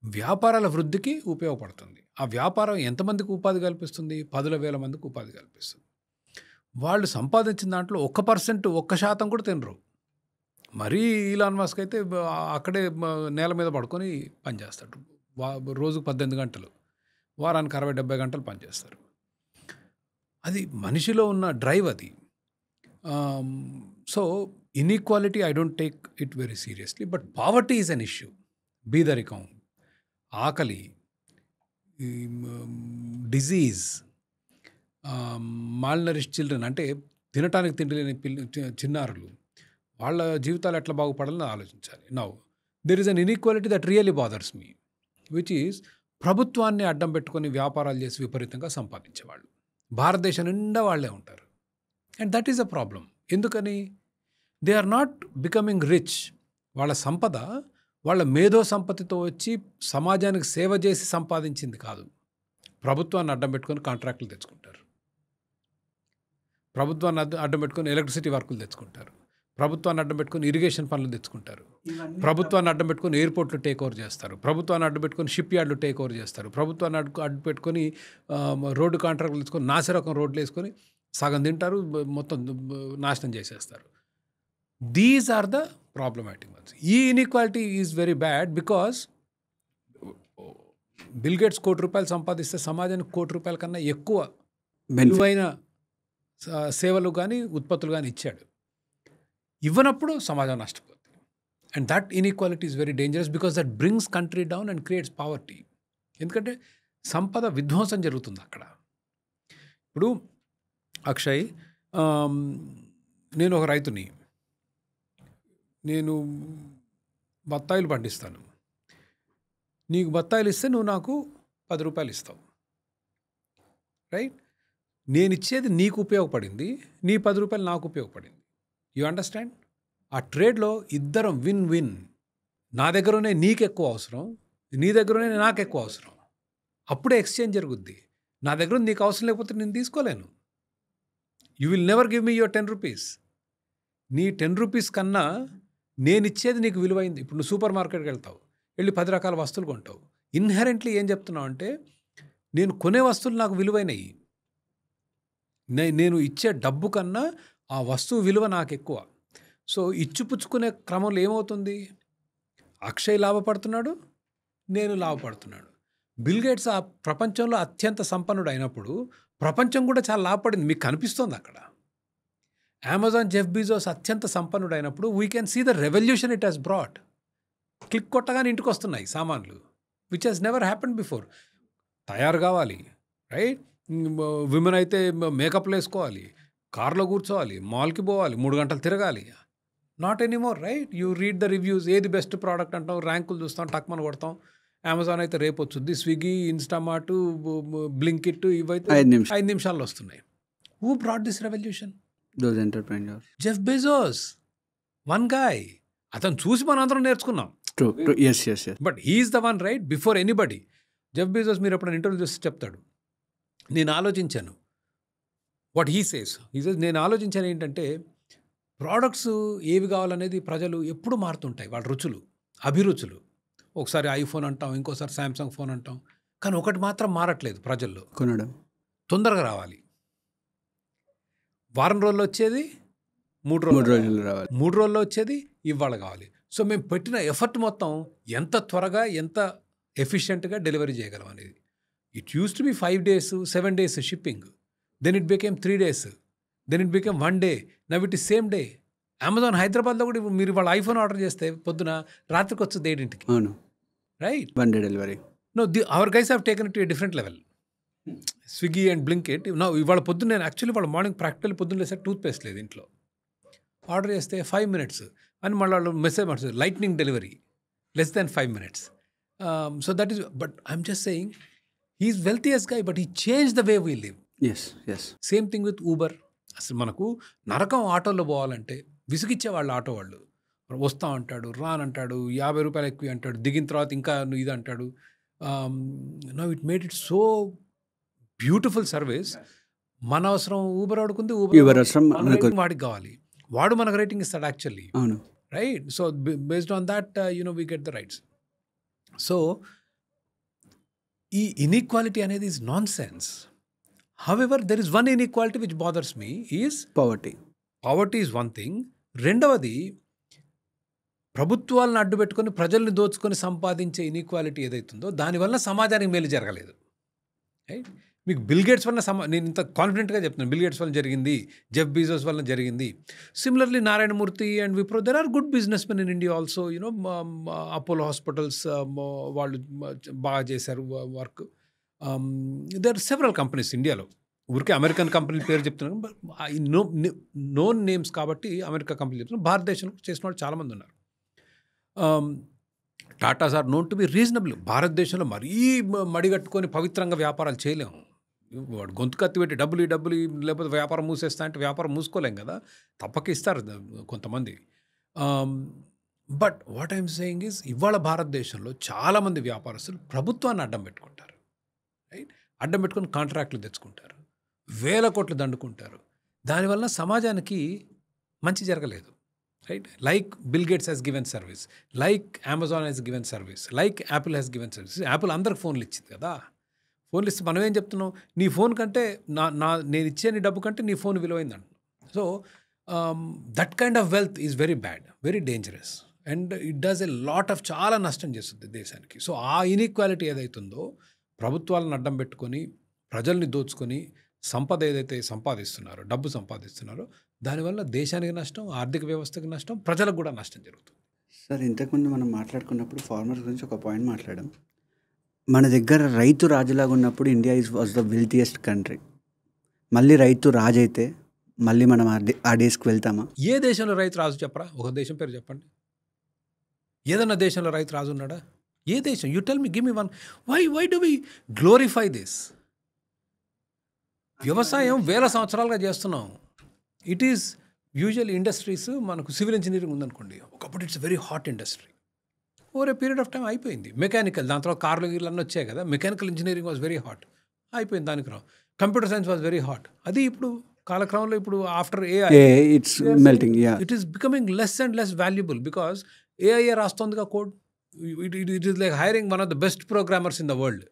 వ్యాపారాల వృద్ధికి ఉపయోగపడుతుంది. ఆ వ్యాపారం ఎంతమందికి ఉపాధి కల్పిస్తుంది? 10,000 మందికి ఉపాధి కల్పిస్తుంది. వాళ్ళు సంపాదించిన దాంట్లో 1%, 1% కూడా తినరు. మరీ ఈలాన్ మస్క్ అయితే అక్కడే నేల మీద పడుకొని పనిచేస్తాడు. రోజుకు 18 గంటలు, వారానికి 60-70 గంటలు పనిచేస్తారు. అది మనిషిలో ఉన్న డ్రైవ్ అది. So inequality I don't take it very seriously, but poverty is an issue. బీదరికం, ఆకలి, డిజీజ్, మాల్నరిష్ చిల్డ్రన్, అంటే తినటానికి తిండి లేని చిన్నారులు, వాళ్ళ జీవితాలు ఎట్లా బాగుపడాలని ఆలోచించాలి. Now there is an inequality that really bothers me, which is ప్రభుత్వాన్ని అడ్డం పెట్టుకొని వ్యాపారాలు చేసి విపరీతంగా సంపాదించేవాళ్ళు భారతదేశం నిండా వాళ్ళే ఉంటారు. And that is a problem. ఎందుకని? They are not becoming rich. వాళ్ళ సంపద వాళ్ళ మేధో సంపత్తితో వచ్చి సమాజానికి సేవ చేసి సంపాదించింది కాదు. ప్రభుత్వాన్ని అడ్డం పెట్టుకొని కాంట్రాక్టులు తెచ్చుకుంటారు, ప్రభుత్వాన్ని అడ్డం పెట్టుకొని ఎలక్ట్రిసిటీ వర్కులు తెచ్చుకుంటారు, ప్రభుత్వాన్ని అడ్డం పెట్టుకొని ఇరిగేషన్ పనులు తెచ్చుకుంటారు, ప్రభుత్వాన్ని అడ్డం పెట్టుకొని ఎయిర్పోర్ట్లు టేక్ ఓవర్ చేస్తారు, ప్రభుత్వాన్ని అడ్డు పెట్టుకొని షిప్ యార్డ్లు టేక్ ఓవర్ చేస్తారు, ప్రభుత్వాన్ని అడ్డు పెట్టుకొని రోడ్డు కాంట్రాక్టులు తెచ్చుకొని నాసిరకం రోడ్లు వేసుకొని సగం తింటారు, మొత్తం నాశనం చేసేస్తారు. These are the problematic ones. ఈ inequality is very bad because Bill Gates ₹1,00,00,000 సంపాదిస్తే సమాజానికి ₹1,00,00,000 కన్నా ఎక్కువ విలువైన సేవలు కానీ ఉత్పత్తులు కానీ ఇచ్చాడు. ఇవ్వనప్పుడు సమాజం నష్టపోతుంది. And that inequality is very dangerous because that brings country down and creates poverty. ఎందుకంటే సంపద విధ్వంసం జరుగుతుంది అక్కడ. ఇప్పుడు అక్షయ్, నేను ఒక రైతుని, నేను బత్తాయిలు పండిస్తాను. నీకు బత్తాయిలు ఇస్తే నువ్వు నాకు ₹10 ఇస్తావు, రైట్? నేను ఇచ్చేది నీకు ఉపయోగపడింది, నీ ₹10 నాకు ఉపయోగపడింది. You understand? ఆ ట్రేడ్లో ఇద్దరం విన్ విన్. నా దగ్గరనే నీకు ఎక్కువ అవసరం, నీ దగ్గరనే నాకు ఎక్కువ అవసరం. అప్పుడే ఎక్స్చేంజ్ జరుగుద్ది. నా దగ్గర నీకు అవసరం లేకపోతే నేను తీసుకోలేను. You will never give me your 10 rupees. నీ 10 రూపీస్ కన్నా నేను ఇచ్చేది నీకు విలువైంది. ఇప్పుడు నువ్వు సూపర్ మార్కెట్కి వెళ్తావు, వెళ్ళి 10 రకాల వస్తువులు కొంటావు. ఇన్హెరెంట్లీ ఏం చెప్తున్నావు అంటే, నేను కొనే వస్తువులు నాకు విలువైనవి, నేను ఇచ్చే డబ్బు కన్నా ఆ వస్తువు విలువ నాకు ఎక్కువ. సో ఇచ్చిపుచ్చుకునే క్రమంలో ఏమవుతుంది, అక్షయ్ లాభపడుతున్నాడు, నేను లాభపడుతున్నాడు. బిల్ గేట్స్ ఆ ప్రపంచంలో అత్యంత సంపన్నుడు అయినప్పుడు ప్రపంచం కూడా చాలా లాభపడింది, మీకు కనిపిస్తోంది అక్కడ. అమెజాన్ జెఫ్ బీజోస్ అత్యంత సంపన్నుడు అయినప్పుడు we can see the revolution it has brought. Click కొట్టగానే ఇంటికి వస్తున్నాయి సామాన్లు, which has never happened before. తయారు కావాలి, రైట్? విమెన్ అయితే మేకప్లు వేసుకోవాలి, కార్లో కూర్చోవాలి, మాల్కి పోవాలి, 3 గంటలు తిరగాలి. Not anymore, right? You read the reviews, ఏది బెస్ట్ ప్రోడక్ట్ అంటాం, ర్యాంకులు చూస్తాం, టక్మని కొడతాం. అమెజాన్ అయితే రేపు వచ్చుద్ది, స్విగ్గీ, ఇన్స్టామార్ట్, బ్లింకిట్ ఇవైతే 5 నిమిషాల్లో వస్తున్నాయి. Who brought this revolution? Those entrepreneurs. Jeff Bezos, one guy. అతను చూసి మనం అందరం నేర్చుకున్నాం. True. yes. But he's the one, right? Before anybody. Jeff Bezos మీరు ఎప్పుడైనా ఇంటర్వ్యూ చేస్తే చెప్తాడు, నేను ఆలోచించాను. వాట్ హీ సేస్, నేను ఆలోచించాను ఏంటంటే, ప్రోడక్ట్స్ ఏవి కావాలనేది ప్రజలు ఎప్పుడు మారుతుంటాయి, వాళ్ళ రుచులు, అభిరుచులు. ఒకసారి ఐఫోన్ అంటాం, ఇంకోసారి శాంసంగ్ ఫోన్ అంటాం, కానీ ఒకటి మాత్రం మారట్లేదు ప్రజల్లో, కొనడం తొందరగా రావాలి. వారం రోజుల్లో వచ్చేది 3 రోజులు రావాలి, 3 రోజుల్లో వచ్చేది ఇవాళ కావాలి. సో మేము పెట్టిన ఎఫర్ట్ మొత్తం ఎంత త్వరగా, ఎంత ఎఫిషియెంట్గా డెలివరీ చేయగలం అనేది. It used to be 5 days, 7 days shipping, then it became 3 days, then it became 1 day, now it is same day. Amazon హైదరాబాద్లో కూడా ఇప్పుడు మీరు వాళ్ళ ఐఫోన్ ఆర్డర్ చేస్తే పొద్దున రాత్రికి వచ్చేది 7 అవును, right? 1 day delivery. No our guys have taken it to a different level. Swiggy and Blinkit ఇవాళ పొద్దున్న, నేను యాక్చువల్లీ వాళ్ళ మార్నింగ్ ప్రాక్టికల్ పొద్దున్న లేసే టూత్ పేస్ట్ లేదు ఇంట్లో, ఆర్డర్ చేస్తే 5 minutes అని మళ్ళీ వాళ్ళు మెసేజ్ మాట్లాడు, lightning delivery, less than 5 minutes. So that is, but I'm just saying, he's wealthiest guy, but he changed the way we live. yes. Same thing with Uber. అసలు మనకు నరకం ఆటోలో పోవాలంటే విసిగిచ్చే వాళ్ళు, ఆటో వాళ్ళు. వస్తా అంటాడు, రానంటాడు, 50 రూపాయలు ఎక్కువ అంటాడు, దిగిన తర్వాత ఇంకా నువ్వు ఇది అంటాడు. Now it made it so beautiful service. మన అవసరం ఊబర్ వాడుకుంది, ఊబర్ అవసరం వాడికి కావాలి, వాడు మనకు రేటింగ్ ఇస్తాడు యాక్చువల్లీ, అవును, right? So based on that we get the rights. So ఈ ఇన్ఈక్వాలిటీ అనేది is non sense. However there is one inequality which bothers me is poverty is one thing. రెండవది, ప్రభుత్వాలను అడ్డుపెట్టుకొని ప్రజల్ని దోచుకొని సంపాదించే ఇన్ఈక్వాలిటీ ఏదైతుందో దానివల్ల సమాజానికి మేలు జరగలేదు, రైట్? మీకు బిల్ గేట్స్ వల్ల నేను ఇంత కాన్ఫిడెంట్గా చెప్తున్నాను, బిల్ గేట్స్ వల్ల జరిగింది, జెఫ్ బీజోస్ వల్ల జరిగింది. Similarly Narayana Murthy and Wipro, there are good business men in India also. Apollo Hospitals వాళ్ళు బాగా చేశారు work. There are several companies ఇండియాలో. ఊరికే అమెరికన్ కంపెనీల పేరు చెప్తున్నాను, నోన్ నేమ్స్ కాబట్టి అమెరికా కంపెనీలు చెప్తున్నాను. భారతదేశంలో చేసిన వాళ్ళు చాలామంది ఉన్నారు. Tatas are known to be reasonable. భారతదేశంలో మరీ మడిగట్టుకొని పవిత్రంగా వ్యాపారాలు చేయలేము. వాడు గొంతు కత్తి పెట్టి డబ్బులు లేకపోతే వ్యాపారం మూసేస్తా అంటే వ్యాపారం మూసుకోలేం కదా, తప్పక ఇస్తారు కొంతమంది. But what I'm saying is, ఇవాళ భారతదేశంలో చాలామంది వ్యాపారస్తులు ప్రభుత్వాన్ని అడ్డం పెట్టుకుంటారు, రైట్? అడ్డం పెట్టుకుని కాంట్రాక్ట్లు తెచ్చుకుంటారు, 1000 కోట్లు దండుకుంటారు. దానివల్ల సమాజానికి మంచి జరగలేదు, right? Like bill gates has given service, like Amazon has given service, like Apple has given service. Apple అందరికి ఫోన్లు ఇచ్చింది కదా. ఫోన్లు ఇస్తే మనం ఏం చెప్తున్నాం, నీ ఫోన్ కంటే నేను ఇచ్చే నీ డబ్బు కంటే నీ ఫోన్ విలువైందంట. So that kind of wealth is very bad, very dangerous, and it does a lot of, చాలా నష్టం చేస్తుంది దేశానికి. సో ఆ ఇన్ఈక్వాలిటీ ఏదైతుందో, ప్రభుత్వాలను అడ్డం పెట్టుకొని ప్రజల్ని దోచుకొని సంపద ఏదైతే సంపాదిస్తున్నారో, డబ్బు సంపాదిస్తున్నారో, దానివల్ల దేశానికి నష్టం, ఆర్థిక వ్యవస్థకి నష్టం, ప్రజలకు కూడా నష్టం జరుగుతుంది. సార్, ఇంతకుముందు మనం మాట్లాడుకున్నప్పుడు ఫార్మర్స్ గురించి ఒక పాయింట్ మాట్లాడాం. మన దగ్గర రైతు రాజులాగా ఉన్నప్పుడు India was the wealthiest country. మళ్ళీ రైతు రాజు అయితే మళ్ళీ మనం ఆ డేస్కి వెళ్తామా? ఏ దేశంలో రైతు రాజు చెప్పరా? ఒక దేశం పేరు చెప్పండి. ఏదన్నా దేశంలో రైతు రాజు ఉన్నాడా? ఏ దేశం? You tell me, give me one. Why do we glorify this? వ్యవసాయం 1000 సంవత్సరాలుగా చేస్తున్నాం. It is usual industries. మనకు సివిల్ ఇంజనీరింగ్ ఉందనుకోండి, ఒకప్పుడు it's very hot industry. Over a period of time అయిపోయింది. మెకానికల్, దాని తర్వాత కార్లు గీర్లు వచ్చాయి కదా, mechanical engineering was very hot, అయిపోయింది. దానికి computer science was very hot, అది ఇప్పుడు కాలక్రమంలో ఇప్పుడు after it's melting. It is becoming less and less valuable because ఏఐఏ రాస్తోందిగా code. It is like hiring one of the best programmers in the world.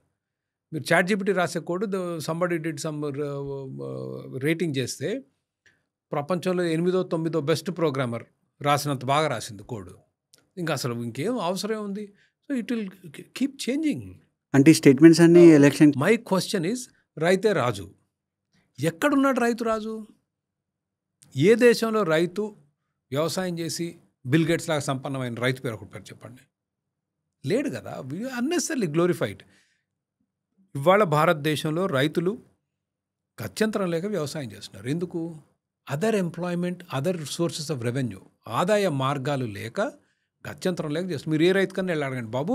మీరు ChatGPT రాసే code somebody did some rating చేస్తే ప్రపంచంలో 8వ 9వ best programmer రాసినంత బాగా రాసింది code. ఇంకా అసలు ఇంకేం అవసరం ఉంది. So it will keep changing. అంటే ఈ స్టేట్మెంట్స్ అన్ని ఎలక్షన్. మై క్వశ్చన్ ఈజ్, రైతే రాజు. ఎక్కడున్నాడు రైతు రాజు? ఏ దేశంలో రైతు వ్యవసాయం చేసి బిల్ గేట్స్ లాగా సంపన్నమైన రైతు పేరు ఒకటి పేరు చెప్పండి. లేడు కదా. Unnecessarily glorified. ఇవాళ భారతదేశంలో రైతులు గత్యంతరం లేక వ్యవసాయం చేస్తున్నారు. ఎందుకు? Other employment, other sources of revenue, ఆదాయ మార్గాలు లేక గత్యంతరం లేక చేస్తున్నారు. మీరు ఏ రైతు కన్నా వెళ్ళి అడగండి, బాబు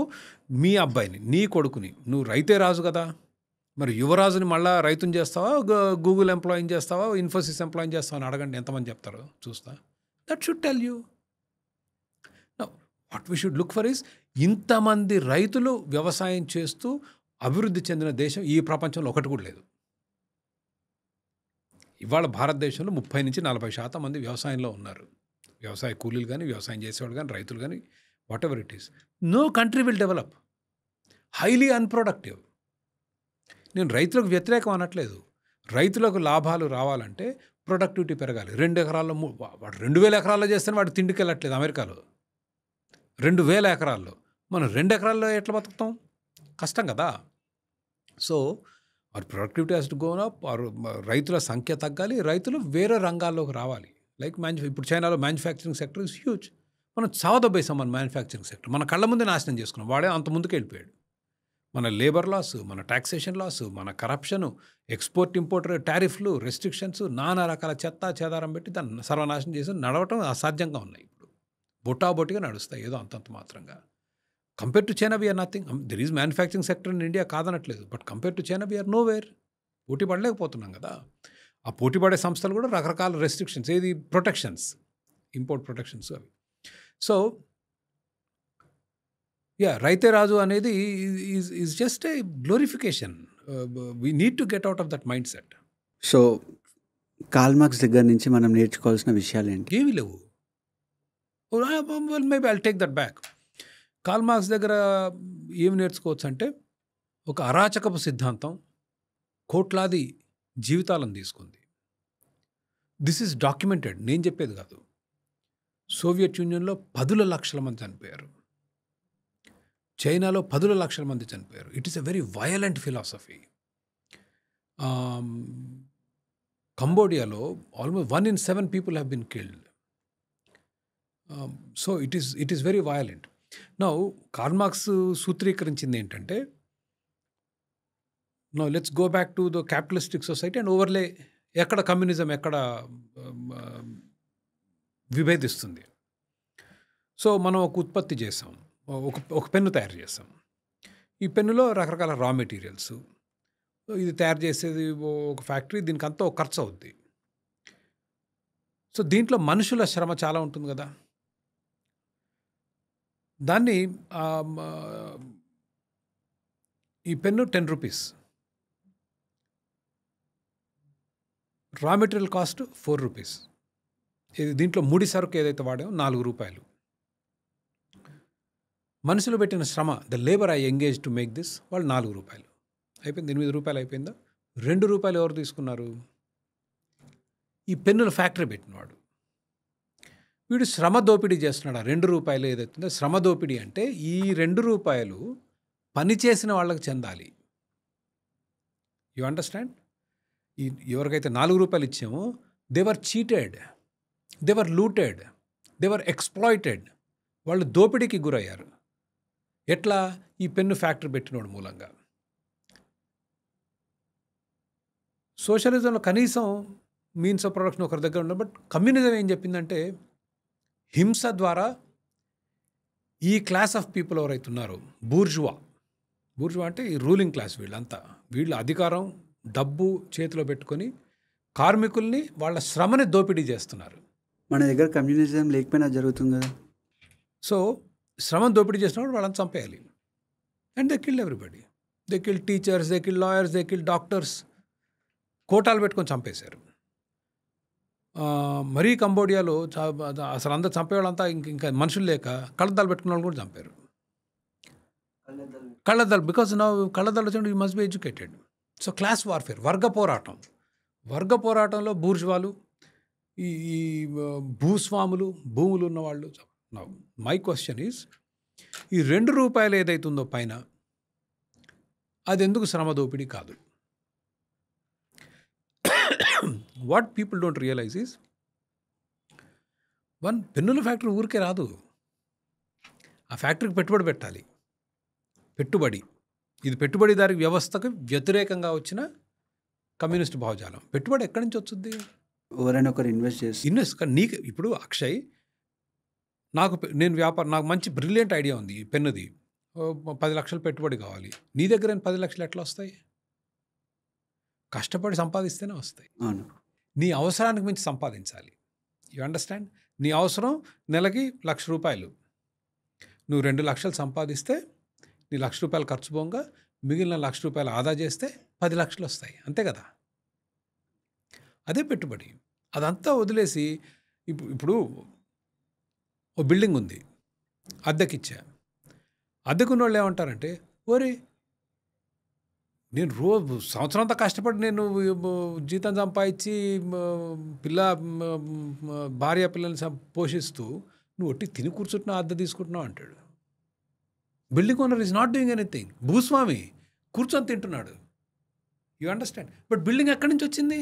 మీ అబ్బాయిని, నీ కొడుకుని, నువ్వు రైతే రాజు కదా, మరి యువరాజుని మళ్ళీ రైతుని చేస్తావా, గూగుల్ ఎంప్లాయీని చేస్తావా, ఇన్ఫోసిస్ ఎంప్లాయీని చేస్తావా అని అడగండి, ఎంతమంది చెప్తారో చూస్తా. That should tell you. What we should look for is, ఇంతమంది రైతులు వ్యవసాయం చేస్తూ అభివృద్ధి చెందిన దేశం ఈ ప్రపంచంలో ఒకటి కూడా లేదు. ఇవాళ భారతదేశంలో 30-40% మంది వ్యవసాయంలో ఉన్నారు. వ్యవసాయ కూలీలు కానీ, వ్యవసాయం చేసేవాళ్ళు కానీ, రైతులు కానీ, whatever it is. No country will develop. Highly unproductive. నేను రైతులకు వ్యతిరేకం అనట్లేదు. రైతులకు లాభాలు రావాలంటే ప్రొడక్టివిటీ పెరగాలి. 2 ఎకరాల్లో వాడు 2000 ఎకరాల్లో చేస్తేనే వాడు తిండికి వెళ్ళట్లేదు. అమెరికాలో 2000 ఎకరాల్లో, మనం 2 ఎకరాల్లో ఎట్లా బతుకుతాం? కష్టం కదా. So our productivity has to go up, or రైతుల సంఖ్య తగ్గాలి, రైతులు వేరే రంగాల్లోకి రావాలి. లైక్ ఇప్పుడు చైనాలో మ్యానుఫ్యాక్చరింగ్ సెక్టర్ ఇస్ హ్యూజ్. మనం చావదబ్బేసాం మన మ్యానుఫ్యాక్చరింగ్ సెక్టర్. మన కళ్ళ ముందే నాశనం చేసుకున్నాం. వాడే అంత ముందుకు వెళ్ళిపోయాడు. మన లేబర్ లాస్, మన టాక్సేషన్ లాస్, మన కరప్షను, ఎక్స్పోర్ట్ ఇంపోర్ట్ టారిఫ్లు, రెస్ట్రిక్షన్స్, నానా రకాల చెత్త చెదారం పెట్టి దాన్ని సర్వనాశనం చేసి నడవటం అసాధ్యంగా ఉన్నాయి. ఇప్పుడు బొటాబొటిగా నడుస్తాయి, ఏదో అంతంత మాత్రంగా. Compare to China we are nothing. There is manufacturing sector in India కాదనట్లేదు, but compare to China we are nowhere. పోటీ పడలేకపోతున్నాం కదా. ఆ పోటీ పడే సంస్థలు కూడా రకరకాల రెస్ట్రిక్షన్స్, ఏది ప్రొటెక్షన్స్, ఇంపోర్ట్ ప్రొటెక్షన్స్ అవి. సో రైతే రాజు అనేది is just a glorification. We need to get out of that mind set. So Karl Marx దగ్గర నుంచి మనం నేర్చుకోవాల్సిన విషయాలు ఏంటి? ఏమీ లేవు. Maybe I'll take that back. Karl Marx దగ్గర ఏమి నేర్చుకోవచ్చు అంటే, ఒక అరాచకపు సిద్ధాంతం కోట్లాది జీవితాలను తీసుకుంది. దిస్ ఈజ్ డాక్యుమెంటెడ్, నేను చెప్పేది కాదు. సోవియట్ యూనియన్లో 10 లక్షల మంది చనిపోయారు. చైనాలో 10 లక్షల మంది చనిపోయారు. It is a very violent philosophy. కంబోడియాలో almost 1 in 7 people have been killed. So it is very violent. Now Karl Marx సూత్రీకరించింది ఏంటంటే, now let's go back to the capitalistic society and overlay ఎక్కడ కమ్యూనిజం ఎక్కడ విభేదిస్తుంది. So మనం ఒక ఉత్పత్తి చేసాం, ఒక పెన్ను తయారు చేసాం. ఈ పెన్నులో రకరకాల రా మెటీరియల్స్, ఇది తయారు చేసేది ఒక ఫ్యాక్టరీ, దీనికి అంతా ఒక ఖర్చు అవుద్ది. సో దీంట్లో మనుషుల శ్రమ చాలా ఉంటుంది కదా. దాన్ని ఈ pen 10 rupees, raw material cost 4 rupees. ఇది దీంట్లో ముడి సరుకు ఏదైతే వాడామో 4 రూపాయలు. మనుషులు పెట్టిన శ్రమ, the labour I engage to make this, వాళ్ళు 4 రూపాయలు. అయిపోయింది, 8 రూపాయలు అయిపోయిందా? 2 రూపాయలు ఎవరు తీసుకున్నారు? ఈ పెన్నుల ఫ్యాక్టరీ పెట్టినవాడు. వీడు శ్రమ దోపిడీ చేస్తున్నాడు. ఆ 2 రూపాయలు ఏదైతుందో శ్రమ దోపిడీ అంటే, ఈ 2 రూపాయలు పనిచేసిన వాళ్ళకి చెందాలి. You understand? ఎవరికైతే 4 రూపాయలు ఇచ్చామో దేవర్ చీటెడ్, దేవర్ లూటెడ్, దేవర్ ఎక్స్ప్లాయిటెడ్. వాళ్ళు దోపిడీకి గురయ్యారు. ఎట్లా? ఈ పెన్ను ఫ్యాక్టరీ పెట్టినోడు మూలంగా. సోషలిజంలో కనీసం మీన్స్ ఆఫ్ ప్రొడక్షన్ ఒకరి దగ్గర ఉండదు. బట్ కమ్యూనిజం ఏం చెప్పిందంటే, హింస ద్వారా ఈ క్లాస్ ఆఫ్ పీపుల్ ఎవరైతే ఉన్నారో, బూర్జువా అంటే ఈ రూలింగ్ క్లాస్, వీళ్ళు అధికారం, డబ్బు చేతిలో పెట్టుకొని కార్మికుల్ని, వాళ్ళ శ్రమని దోపిడీ చేస్తున్నారు. మన దగ్గర కమ్యూనిజం లేకపోయినా జరుగుతుంది కదా. సో శ్రమను దోపిడీ చేసినప్పుడు వాళ్ళని చంపేయాలి. And they kill everybody. They kill teachers, they kill lawyers, they kill doctors. కోటాలు పెట్టుకొని చంపేశారు. మరీ కంబోడియాలో అసలు అందరు చంపేవాళ్ళంతా ఇంకా మనుషులు లేక కళ్ళద్దాలు పెట్టుకున్న వాళ్ళు కూడా చంపారు. కళ్ళద్దాలు బికాజ్ నా కళ్ళద్దాలు వచ్చి you must be educated. So class warfare, వర్గ పోరాటంలో బూర్జ్వాలు, ఈ ఈ భూస్వాములు, భూములు ఉన్నవాళ్ళు. మై క్వశ్చన్ ఈజ్, ఈ ₹2 ఏదైతుందో పైన అది ఎందుకు శ్రమ దోపిడీ కాదు? What people don't realise is, పెన్నుల ఫ్యాక్టరీ ఊరికే రాదు. ఆ ఫ్యాక్టరీకి పెట్టుబడి పెట్టాలి. ఇది పెట్టుబడిదారి వ్యవస్థకు వ్యతిరేకంగా వచ్చిన కమ్యూనిస్ట్ భావజాలం. పెట్టుబడి ఎక్కడి నుంచి వచ్చింది? ఎవరైనా ఒకరు ఇన్వెస్ట్ కానీ నీకు ఇప్పుడు అక్షయ్, నాకు మంచి బ్రిలియంట్ ఐడియా ఉంది, ఈ పెన్నుది 10 లక్షలు పెట్టుబడి కావాలి. నీ దగ్గర 10 లక్షలు ఎట్లా వస్తాయి? కష్టపడి సంపాదిస్తేనే వస్తాయి. అవును. నీ అవసరానికి మించి సంపాదించాలి. You understand? నీ అవసరం నెలకి ₹1,00,000. నువ్వు 2 లక్షలు సంపాదిస్తే నీ ₹1,00,000 ఖర్చు పోగా మిగిలిన ₹1,00,000 ఆదా చేస్తే 10 లక్షలు వస్తాయి. అంతే కదా? అదే పెట్టుబడి. అదంతా వదిలేసి ఇప్పుడు ఓ బిల్డింగ్ ఉంది, అద్దెకిచ్చా. అద్దెకున్న వాళ్ళు ఏమంటారంటే, ఓరే నేను సంవత్సరం అంతా కష్టపడి నేను జీతం సంపాదించి భార్య పిల్లల్ని పోషిస్తూ నువ్వు ఒట్టి తిని కూర్చుంటున్నావు, అద్దె తీసుకుంటున్నావు అంటాడు. Building owner is not doing anything. భూస్వామి కూర్చొని తింటున్నాడు. You understand? బట్ బిల్డింగ్ ఎక్కడి నుంచి వచ్చింది?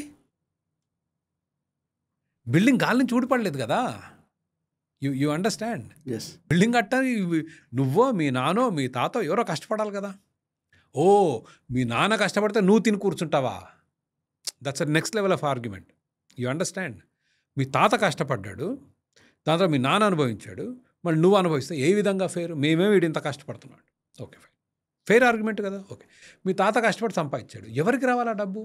బిల్డింగ్ గాలి నుంచి ఊడిపడలేదు కదా. You understand? బిల్డింగ్ కట్ట నువ్వో మీ నానో మీ తాతో ఎవరో కష్టపడాలి కదా. ఓ మీ నాన్న కష్టపడితే నువ్వు తిని కూర్చుంటావా? That's next level of argument. You understand? మీ తాత కష్టపడ్డాడు, దాంతో మీ నాన్న అనుభవించాడు, మళ్ళీ నువ్వు అనుభవిస్తే ఏ విధంగా ఫెయిర్? వీడు ఇంత కష్టపడుతున్నాడు. ఓకే, ఫెయిర్ ఆర్గ్యుమెంట్ కదా. ఓకే, మీ తాత కష్టపడి సంపాదించాడు, ఎవరికి రావాలా డబ్బు?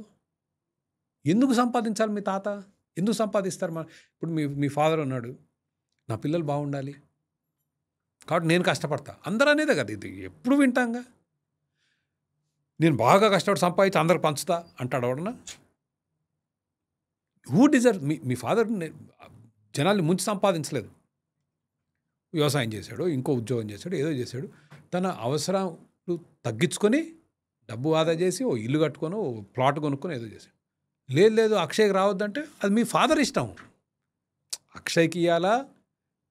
ఎందుకు సంపాదించాలి? మీ తాత ఎందుకు సంపాదిస్తారు? ఇప్పుడు మీ ఫాదర్ ఉన్నాడు, నా పిల్లలు బాగుండాలి కాబట్టి నేను కష్టపడతా, అందరూ అనేదే కదా. ఇది ఎప్పుడు వింటాంగా. నేను బాగా కష్టపడి సంపాదించి అందరికి పంచుతా అంటాడు ఎవడన్నా? Who deserve? మీ ఫాదర్ జనాల్ని ముంచి సంపాదించలేదు. వ్యవసాయం చేశాడు, ఇంకో ఉద్యోగం చేశాడు, ఏదో చేశాడు. తన అవసరాలు తగ్గించుకొని డబ్బు ఆదా చేసి ఓ ఇల్లు కట్టుకొని ఓ ప్లాట్ కొనుక్కొని ఏదో చేశాడు. లేదు అక్షయ్కి రావద్దంటే అది మీ ఫాదర్ ఇష్టం. అక్షయ్కి ఇవ్వాలా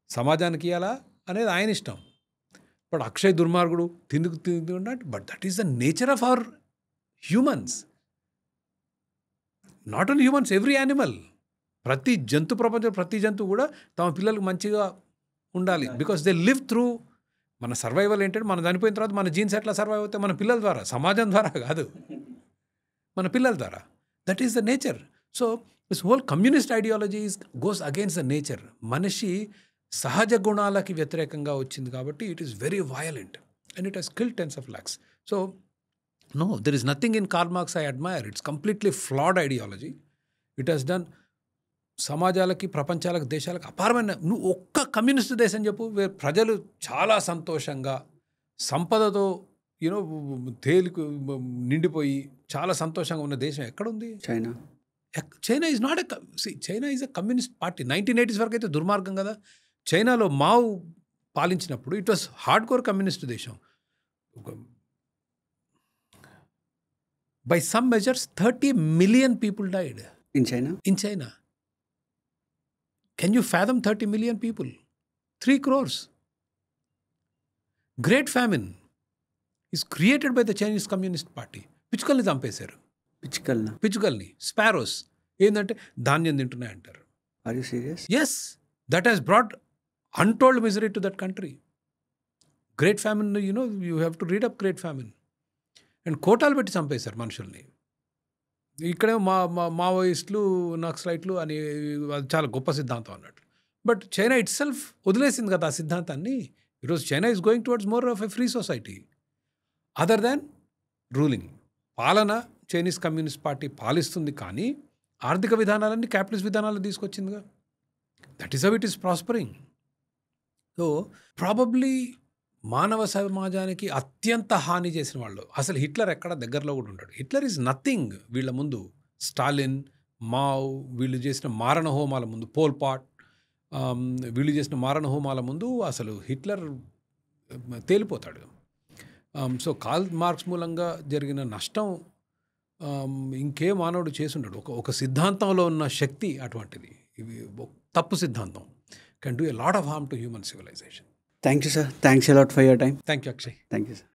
సమాజానికి ఇవ్వాలా అనేది ఆయన ఇష్టం. బట్ అక్షయ్ దుర్మార్గుడు తింటున్నాడు. But that is the nature of our humans. Not only humans, every animal. ప్రతి జంతు, ప్రపంచం ప్రతి జంతువు కూడా తమ పిల్లలకు మంచిగా ఉండాలి. Because they live through. మన సర్వైవల్ ఏంటంటే మనం చనిపోయిన తర్వాత మన జీన్స్ ఎట్లా సర్వైవ్ అవుతాయి? మన పిల్లల ద్వారా, సమాజం ద్వారా కాదు, మన పిల్లల ద్వారా. That is the nature. So this whole communist ideology goes against the nature. మనిషి సహజ గుణాలకి వ్యతిరేకంగా వచ్చింది కాబట్టి it is very violent and it has killed tens of lakhs. So no, there is nothing in Karl Marx I admire. It's completely flawed ideology. It has done సమాజాలకి, ప్రపంచాలకు, దేశాలకు అపారమైన. నువ్వు ఒక్క కమ్యూనిస్ట్ దేశం చెప్పు, ప్రజలు చాలా సంతోషంగా సంపదతో నిండిపోయి చాలా సంతోషంగా ఉన్న దేశం ఎక్కడుంది? China is not China is a communist party. 1980s వరకు అయితే దుర్మార్గం కదా. చైనాలో మావు పాలించినప్పుడు it was hard core communist దేశం. By some measures 30 million people died in China. Can you fathom 30 million people? 3 crores. Great famine is created by the Chinese Communist Party. పిచ్చుకల్ని చంపేశారు. పిచ్చుకల్ని, sparrows. ఏంటంటే ధాన్యం తింటున్నాయి అంటారు. Are you serious? Yes, that has brought untold misery to that country. Great famine, you have to read up Great Famine. And కోటాలు పెట్టి చంపేశారు మనుషుల్ని. ఇక్కడే మావోయిస్టులు, నక్సలైట్లు అని అది చాలా గొప్ప సిద్ధాంతం అన్నట్టు. బట్ చైనా ఇట్ సెల్ఫ్ వదిలేసింది కదా ఆ సిద్ధాంతాన్ని. ఈరోజు China is going towards more of a free society other than ruling. పాలన చైనీస్ కమ్యూనిస్ట్ పార్టీ పాలిస్తుంది, కానీ ఆర్థిక విధానాలన్నీ క్యాపిటలిస్ట్ విధానాలు తీసుకొచ్చిందిగా. That is how it is prospering. So probably మానవ సమాజానికి అత్యంత హాని చేసిన వాళ్ళు అసలు హిట్లర్ ఎక్కడ దగ్గరలో కూడా ఉంటాడు. హిట్లర్ ఈజ్ నథింగ్ వీళ్ళ ముందు. స్టాలిన్, మావ్ వీళ్ళు చేసిన మారణ హోమాల ముందు, పోల్ పాట్ వీళ్ళు చేసిన మారణ హోమాల ముందు అసలు హిట్లర్ తేలిపోతాడు. సో కార్ల్ మార్క్స్ మూలంగా జరిగిన నష్టం ఇంకే మానవుడు చేసుండడు. ఒక సిద్ధాంతంలో ఉన్న శక్తి అటువంటిది. ఇవి తప్పు సిద్ధాంతం can do a lot of harm to human civilization. Thank you sir. Thanks a lot for your time. Thank you Akshay. Thank you sir.